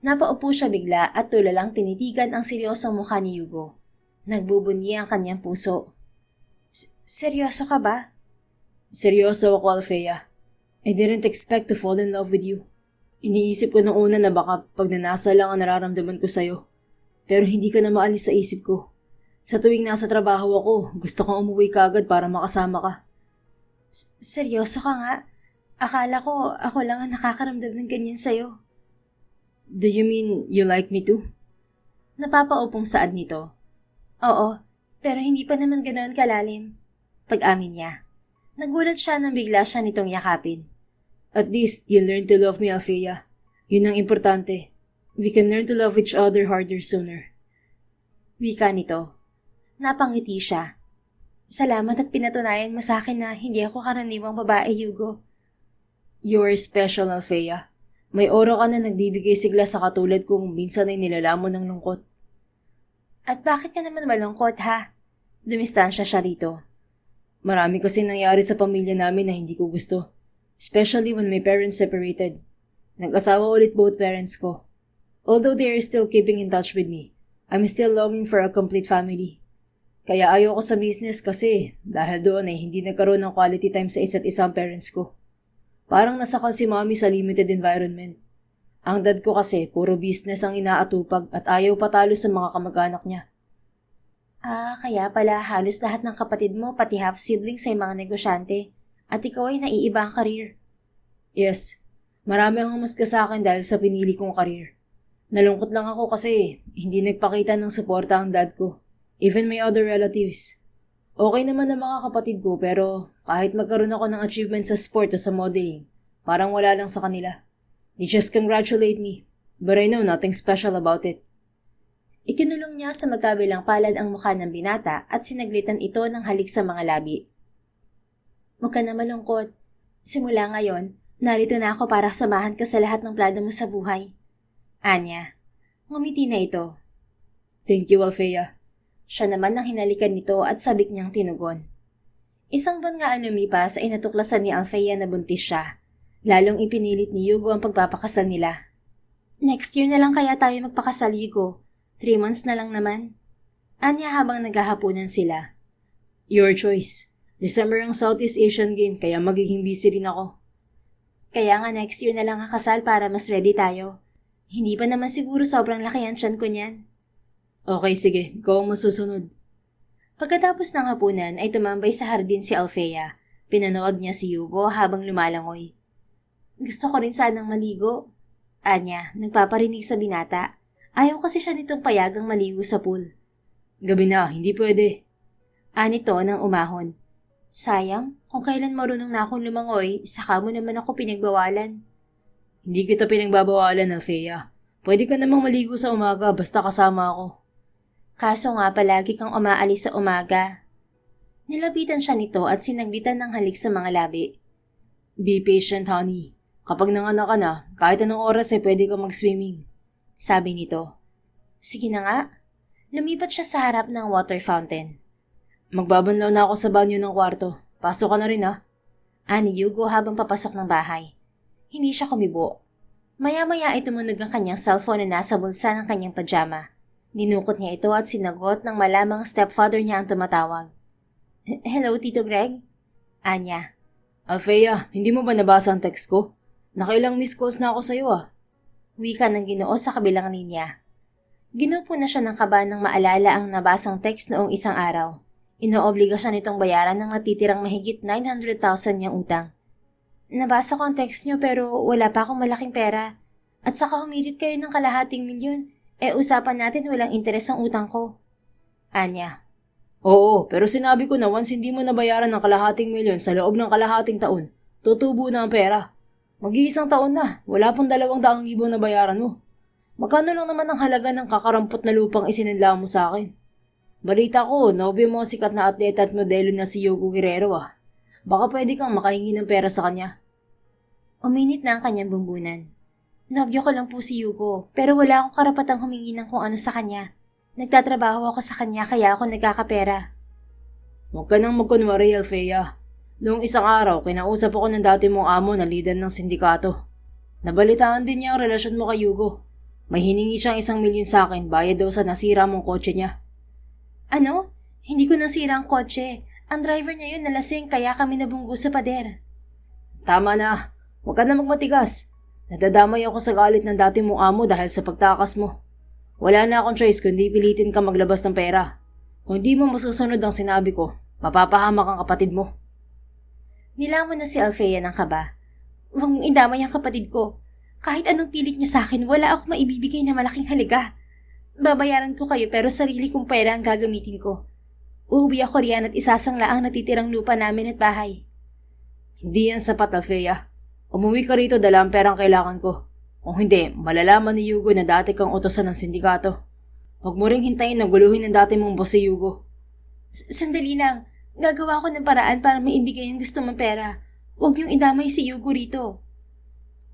Napaupo siya bigla at tulalang tinitigan ang seryosong mukha ni Hugo. Nagbubunyi ang kanyang puso. Seryoso ka ba? Seryoso ako, Alfea. I didn't expect to fall in love with you. Iniisip ko noong una na baka pag nanasa lang ang nararamdaman ko sa'yo. Pero hindi ka na maalis sa isip ko. Sa tuwing nasa trabaho ako, gusto kong umuwi kaagad para makasama ka. Seryoso ka nga? Akala ko ako lang ang nakakaramdam ng ganyan sa'yo. Do you mean you like me too? Napapaupong saad nito. Oo, pero hindi pa naman ganoon kalalim. Pag-amin niya. Nagulat siya nang bigla siya nitong yakapin. At least, you'll learn to love me, Althea. Yun ang importante. We can learn to love each other harder sooner. Wika nito. Napangiti siya. Salamat at pinatunayan mo sa akin na hindi ako karaniwang babae, Hugo. You are special, Althea. May aura ka na nagbibigay sigla sa katulad kung minsan ay nilalamon ng lungkot. At bakit ka naman malungkot, ha? Dumistansya siya rito. Marami kasi nangyari sa pamilya namin na hindi ko gusto. Especially when my parents separated. Nag-asawa ulit both parents ko. Although they are still keeping in touch with me, I'm still longing for a complete family. Kaya ayaw ko sa business kasi dahil doon ay hindi nagkaroon ng quality time sa isa't isang parents ko. Parang nasakal si mommy sa limited environment. Ang dad ko kasi puro business ang inaatupag at ayaw patalo sa mga kamag-anak niya. Kaya pala halos lahat ng kapatid mo pati half-siblings ay mga negosyante at ikaw ay naiiba ang career. Yes, marami ang humusga sa akin dahil sa pinili kong career. Nalungkot lang ako kasi hindi nagpakita ng suporta ang dad ko. Even my other relatives. Okay naman ang mga kapatid ko pero kahit magkaroon ako ng achievement sa sport o sa modeling, parang wala lang sa kanila. They just congratulate me, but I know nothing special about it. Ikinulong niya sa magkabilang palad ang mukha ng binata at sinaglitan ito ng halik sa mga labi. Huwag ka na malungkot. Simula ngayon, narito na ako para samahan ka sa lahat ng plano mo sa buhay. Anya, ngumiti na ito. Thank you, Althea. Siya naman ang hinalikan nito at sabik niyang tinugon. Isang buwan nga ang lumipas ay natuklasan ni Althea na buntis siya. Lalong ipinilit ni Hugo ang pagpapakasal nila. Next year na lang kaya tayo magpakasal, Hugo. 3 months na lang naman. Anya habang naghahapunan sila. Your choice. December ang Southeast Asian Game kaya magiging busy rin ako. Kaya nga next year na lang ang kasal para mas ready tayo. Hindi pa naman siguro sobrang laki ang tiyan ko niyan. Okay, sige. Ikaw ang masusunod. Pagkatapos ng hapunan ay tumambay sa hardin si Althea. Pinanood niya si Hugo habang lumalangoy. Gusto ko rin sanang maligo. Anya, nagpaparinig sa binata. Ayaw kasi siya nitong payagang maligo sa pool. Gabi na, hindi pwede. Anito nang umahon. Sayang, kung kailan marunong na akong lumangoy, saka mo naman ako pinagbawalan. Hindi kita pinagbabawalan, Althea. Pwede ka namang maligo sa umaga basta kasama ako. Kaso nga palagi kang umaalis sa umaga. Nilapitan siya nito at sinaglitan ng halik sa mga labi. Be patient, honey. Kapag nanganak ka na, kahit anong oras ay pwede kang mag-swimming. Sabi nito. Sige na nga. Lumipat siya sa harap ng water fountain. Magbabanlaw na ako sa banyo ng kwarto. Pasok ka na rin, ha? Ani Hugo habang papasok ng bahay. Hindi siya kumibo. Maya-maya ay tumunog ang kanyang cellphone na nasa bulsa ng kanyang pajama. Dinukot niya ito at sinagot ng malamang stepfather niya ang tumatawag. Hello, Tito Greg? Anya. Althea, hindi mo ba nabasa ang text ko? Nakailang missed calls na ako sa'yo, Wika ng Ginoo sa kabilang linya. Ginupo na siya ng kaba nang maalala ang nabasang text noong isang araw. Inoobliga siya nitong bayaran ng natitirang mahigit 900,000 niyang utang. Nabasa ko ang text niyo pero wala pa akong malaking pera. At saka humirit kayo ng kalahating milyon. Usapan natin walang interes ang utang ko. Anya. Oo, pero sinabi ko na once hindi mo nabayaran ng kalahating milyon sa loob ng kalahating taon, tutubo na ang pera. Mag-iisang taon na, wala pang 200,000 na bayaran mo. Magkano lang naman ang halaga ng kakarampot na lupang isinanla mo sa akin? Balita ko, nobyo mo sikat na atleta at modelo na si Hugo Guerrero Baka pwede kang makahingi ng pera sa kanya. Uminit na ang kanyang bumbunan. Nobyo ko lang po si Hugo, pero wala akong karapatang humingi ng kung ano sa kanya. Nagtatrabaho ako sa kanya kaya ako nagkakapera. Huwag ka nang magkunwari, Althea. Noong isang araw, kinausap ako ng dati mong amo na leader ng sindikato. Nabalitaan din niya ang relasyon mo kay Hugo. May hiningi siyang 1 milyon sa akin, bayad daw sa nasira mong kotse niya. Ano? Hindi ko nasira ang kotse. Ang driver niya yun nalasing kaya kami nabunggo sa pader. Tama na. Huwag ka na magmatigas. Nadadamay ako sa galit ng dati mong amo dahil sa pagtakas mo. Wala na akong choice kundi pilitin ka maglabas ng pera. Kung hindi mo masusunod ang sinabi ko, mapapahamak ang kapatid mo. Nilamon na si Althea ng kaba. Huwag mong indamay ang kapatid ko. Kahit anong pilit niyo sa akin, wala akong maibibigay na malaking halaga. Babayaran ko kayo pero sarili kong pera ang gagamitin ko. Uuwi ako riyan at isasangla ang natitirang lupa namin at bahay. Hindi yan sapat, Althea. Umuwi ka rito, dala ang perang kailangan ko. Kung hindi, malalaman ni Yugo na dati kang utosan ng sindikato. Huwag mo ring hintayin na guluhin ng dati mong boss si Yugo. Sandali lang. Gagawa ko ng paraan para maibigay yung gusto mong pera. Huwag yung idamay si Yugo rito.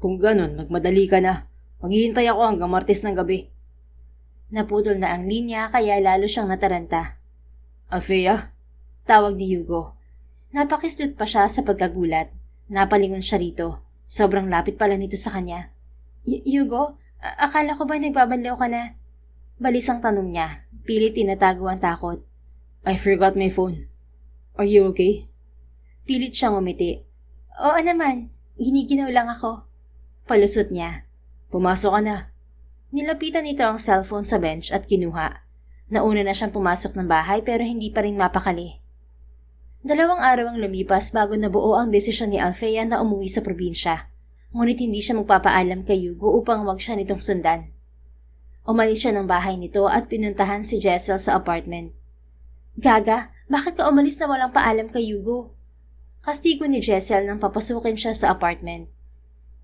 Kung ganon, magmadali ka na. Maghihintay ako hanggang Martes ng gabi. Naputol na ang linya kaya lalo siyang nataranta. Althea? Tawag ni Yugo. Napakisdut pa siya sa pagkagulat. Napalingon siya rito. Sobrang lapit pala nito sa kanya. Yugo, akala ko ba nagbabanlaw ka na? Balis ang tanong niya. Pilit tinatago ang takot. I forgot my phone. Are you okay? Pilit siyang umiti. Oo naman, giniginaw lang ako. Palusot niya. Pumasok ka na. Nilapitan nito ang cellphone sa bench at kinuha. Nauna na siyang pumasok ng bahay pero hindi pa rin mapakali. 2 araw ang lumipas bago nabuo ang desisyon ni Althea na umuwi sa probinsya. Ngunit hindi siya magpapaalam kay Yugo upang wag siya nitong sundan. Umalis siya ng bahay nito at pinuntahan si Jessel sa apartment. Gaga, bakit ka umalis na walang paalam kay Yugo? Kastigo ni Jessel nang papasukin siya sa apartment.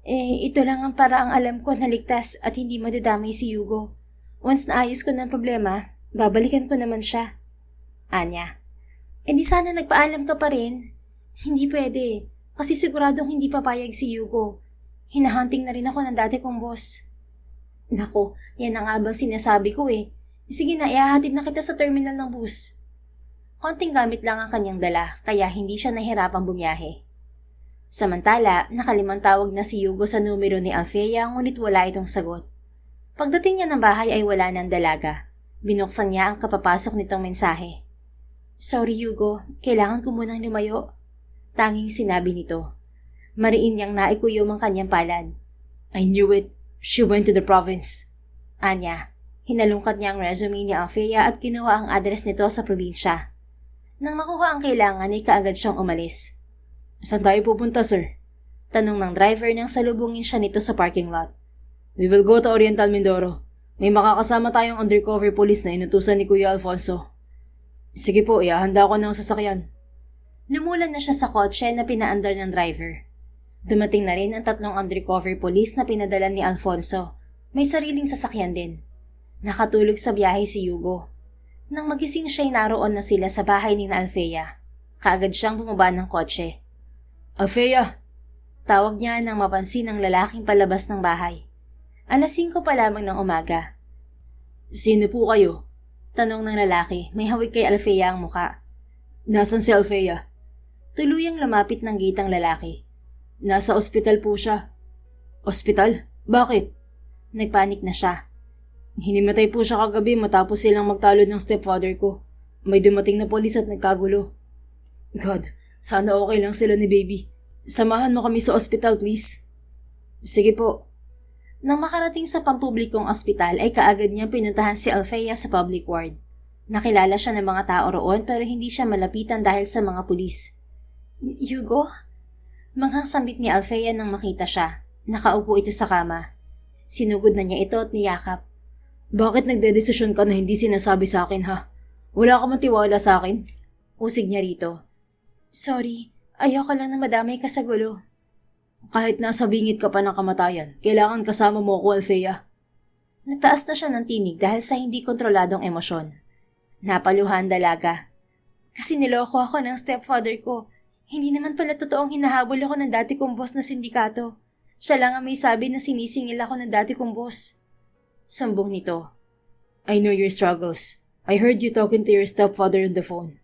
Ito lang ang paraang alam ko na ligtas at hindi madadamay si Yugo. Once naayos ko ng problema, babalikan ko naman siya. Anya. Di sana nagpaalam ka pa rin. Hindi pwede, kasi siguradong hindi papayag si Yugo. Hinahunting na rin ako ng dati kong boss. Nako, yan ang nga bang sinasabi ko eh. Sige na, ihahatid na kita sa terminal ng bus. Konting gamit lang ang kanyang dala, kaya hindi siya nahirapang bumiyahe. Samantala, nakalimang tawag na si Yugo sa numero ni Althea ngunit wala itong sagot. Pagdating niya ng bahay ay wala ng dalaga. Binuksan niya ang kapapasok nitong mensahe. Sorry Yugo, kailangan ko munang lumayo. Tanging sinabi nito. Mariin niyang naikuyom ang kanyang palad. I knew it. She went to the province. Anya, hinalungkat niya ang resume ni Althea at kinuha ang address nito sa probinsya. Nang makuha ang kailangan ay kaagad siyang umalis. Saan tayo pupunta, sir? Tanong ng driver nang salubungin siya nito sa parking lot. We will go to Oriental Mindoro. May makakasama tayong undercover police na inutusan ni Kuya Alfonso. Sige po, ihahanda ko ng sasakyan. Lumulan na siya sa kotse na pinaandar ng driver. Dumating na rin ang 3 undercover police na pinadala ni Alfonso. May sariling sasakyan din. Nakatulog sa biyahe si Yugo. Nang magising siya'y naroon na sila sa bahay ni Althea. Kaagad siyang bumaba ng kotse. Althea! Tawag niya nang mapansin ang lalaking palabas ng bahay. 5:00 pa lamang ng umaga. Sino po kayo? Tanong ng lalaki, may hawig kay Althea ang muka. Nasaan si Althea? Tuluyang lumapit ng gate ang lalaki. Nasa ospital po siya. Ospital? Bakit? Nagpanik na siya. Hinimatay po siya kagabi matapos silang magtalo ng stepfather ko. May dumating na polis at nagkagulo. God, sana okay lang sila ni baby. Samahan mo kami sa ospital, please. Sige po. Nang makarating sa pampublikong ospital ay kaagad niyang pinuntahan si Althea sa public ward. Nakilala siya ng mga tao roon pero hindi siya malapitan dahil sa mga pulis. Yugo? Manghang sambit ni Althea nang makita siya. Nakaupo ito sa kama. Sinugod na niya ito at niyakap. Bakit nagdedesisyon ka na hindi sinasabi sa akin ha? Wala ka man tiwala sa akin? Usig niya rito. Sorry, ayoko lang na madamay ka sa gulo. Kahit nasa bingit ka pa ng kamatayan, kailangan kasama mo ako, Althea. Nagtaas na siya ng tinig dahil sa hindi kontroladong emosyon. Napaluhan dalaga. Kasi niloko ako ng stepfather ko. Hindi naman pala totoong hinahabol ako ng dati kong boss na sindikato. Siya lang ang may sabi na sinisingil ako ng dati kong boss. Sambong nito. I know your struggles. I heard you talking to your stepfather on the phone.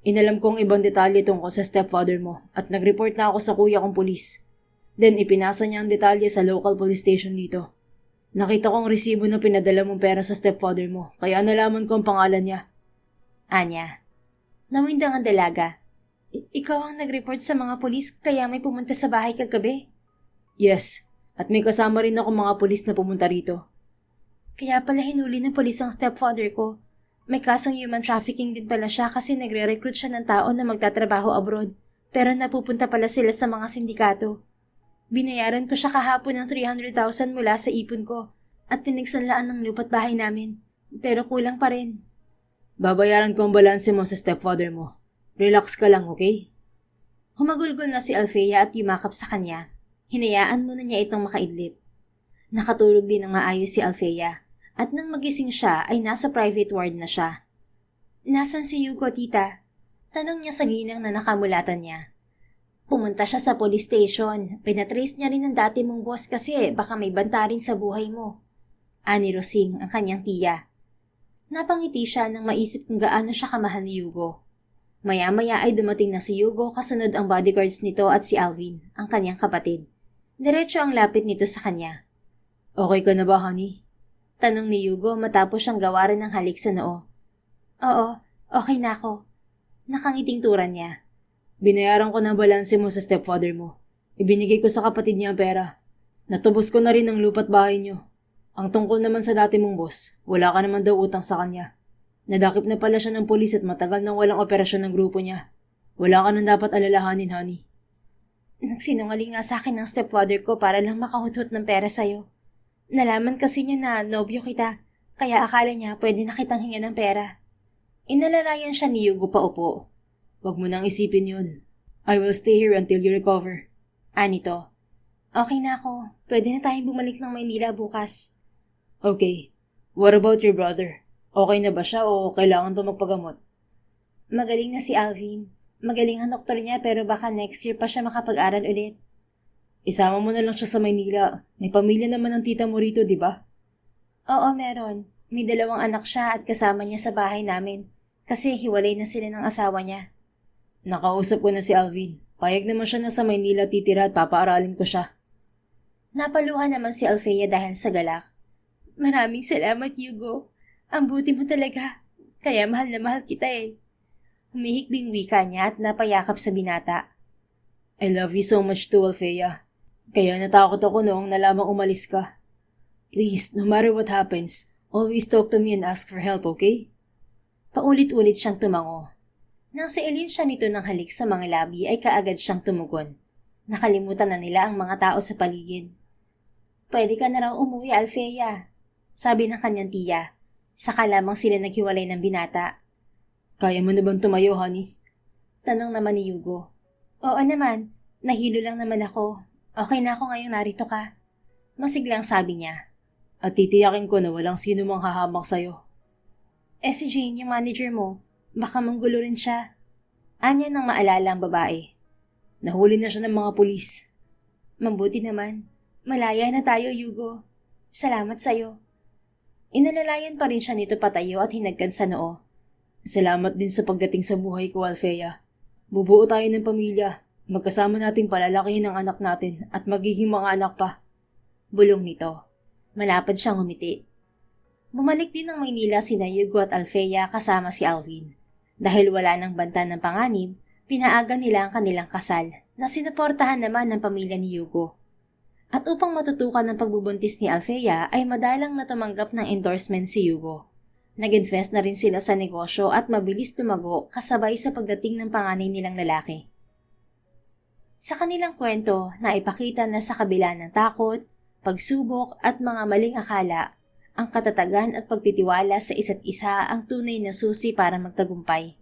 Inalam kong ibang detalye tungkol sa stepfather mo at nag-report na ako sa kuya kong pulis. Then ipinasa niya ang detalye sa local police station dito. Nakita kong resibo na pinadala mong pera sa stepfather mo, kaya nalaman ko ang pangalan niya. Anya. Nawindang ang dalaga. Ikaw ang nag-report sa mga pulis kaya may pumunta sa bahay kagabi? Yes, at may kasama rin ako mga pulis na pumunta rito. Kaya pala hinuli ng pulis ang stepfather ko. May kasong human trafficking din pala siya kasi nagre-recruit siya ng tao na magtatrabaho abroad. Pero napupunta pala sila sa mga sindikato. Binayaran ko siya kahapon ng 300,000 mula sa ipon ko at pinagsanlaan ng lupa't bahay namin. Pero kulang pa rin. Babayaran ko ang balanse mo sa stepfather mo. Relax ka lang, okay? Humagulgol na si Alfea at yumakap sa kanya. Hinayaan muna niya itong makaidlip. Nakatulog din ng maayos si Alfea at nang magising siya ay nasa private ward na siya. Nasaan si Yugo, tita? Tanong niya sa ginang na nakamulatan niya. Pumunta siya sa police station. Pinatrace niya rin ang dati mong boss kasi baka may banta rin sa buhay mo. Ani Rosing, ang kanyang tiya. Napangiti siya nang maisip kung gaano siya kamahal ni Yugo. Maya-maya ay dumating na si Yugo kasunod ang bodyguards nito at si Alvin, ang kanyang kapatid. Diretso ang lapit nito sa kanya. Okay ka na ba, honey? Tanong ni Yugo matapos siyang gawaran ng halik sa noo. Oo, okay na ako. Nakangiting turan niya. Binayaran ko na ang balanse mo sa stepfather mo. Ibinigay ko sa kapatid niya ang pera. Natubos ko na rin ang lupa't bahay niyo. Ang tungkol naman sa dati mong boss, wala ka naman daw utang sa kanya. Nadakip na pala siya ng polis at matagal nang walang operasyon ng grupo niya. Wala ka nang dapat alalahanin, honey. Nagsinungaling nga sa akin ng stepfather ko para lang makahutot ng pera sa'yo. Nalaman kasi niya na nobyo kita, kaya akala niya pwede na kitang hinga ng pera. Inalalayan siya ni Yugo pa upo. Huwag mo nang isipin yun. I will stay here until you recover. Anito, okay na ako. Pwede na tayong bumalik ng Maynila bukas. Okay. What about your brother? Okay na ba siya o kailangan pa magpagamot? Magaling na si Alvin. Magaling ang doktor niya pero baka next year pa siya makapag-aral ulit. Isama mo na lang siya sa Maynila. May pamilya naman ang tita mo rito, di ba? Oo, meron. May 2 anak siya at kasama niya sa bahay namin. Kasi hiwalay na sila ng asawa niya. Nakausap ko na si Alvin. Payag naman siya na sa Maynila titira at papaaralin ko siya. Napaluhan naman si Alfea dahil sa galak. Maraming salamat, Yugo. Ang buti mo talaga. Kaya mahal na mahal kita eh. Humihikbing wika niya at napayakap sa binata. I love you so much too, Alfea. Kaya natakot ako noong nalamang umalis ka. Please, no matter what happens, always talk to me and ask for help, okay? Paulit-ulit siyang tumango. Nang sailin siya nito ng halik sa mga labi ay kaagad siyang tumugon. Nakalimutan na nila ang mga tao sa paligid. Pwede ka na raw umuwi, Alfea, sabi ng kanyang tiya. Saka lamang sila naghiwalay ng binata. Kaya mo na bang tumayo, honey? Tanong naman ni Yugo. Oo naman, nahilo lang naman ako. Okay na ako ngayong narito ka. Masiglang sabi niya. At titiyakin ko na walang sino mang hahamak sa'yo. Si Jane, yung manager mo, baka manggulo rin siya. Anya nang maalala ang babae. Nahuli na siya ng mga pulis. Mabuti naman. Malaya na tayo, Yugo. Salamat sa'yo. Inalalayan pa rin siya nito patayo at hinagkan sa noo. Salamat din sa pagdating sa buhay ko, Alfea. Bubuo tayo ng pamilya. Magkasama nating palalakihin ang anak natin at magiging mga anak pa. Bulong nito. Malapad siyang ngumiti. Bumalik din ng Maynila sina Yugo at Alfea kasama si Alvin. Dahil wala nang banta ng panganib, pinaaga nila ang kanilang kasal na sinuportahan naman ng pamilya ni Yugo. At upang matutukan ng pagbubuntis ni Alfea ay madalang na tumanggap ng endorsement si Yugo. Nag-invest na rin sila sa negosyo at mabilis tumago kasabay sa pagdating ng panganay nilang lalaki. Sa kanilang kwento, naipakita na sa kabila ng takot, pagsubok at mga maling akala, ang katatagan at pagtitiwala sa isa't isa ang tunay na susi para magtagumpay.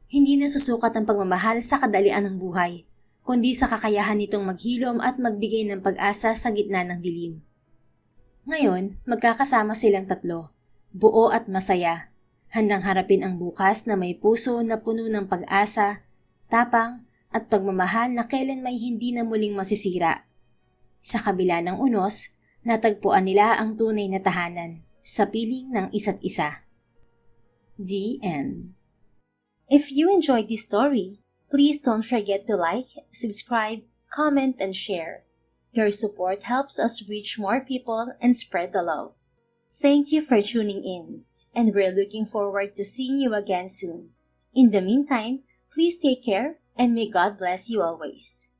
Hindi nasusukat ang pagmamahal sa kadalian ng buhay, kundi sa kakayahan nitong maghilom at magbigay ng pag-asa sa gitna ng dilim. Ngayon, magkakasama silang 3, buo at masaya, handang harapin ang bukas na may puso na puno ng pag-asa, tapang, at pagmamahal na kailan may hindi na muling masisira. Sa kabila ng unos, natagpuan nila ang tunay na tahanan sa piling ng isa't isa. The End. If you enjoyed this story, please don't forget to like, subscribe, comment, and share. Your support helps us reach more people and spread the love. Thank you for tuning in, and we're looking forward to seeing you again soon. In the meantime, please take care, and may God bless you always.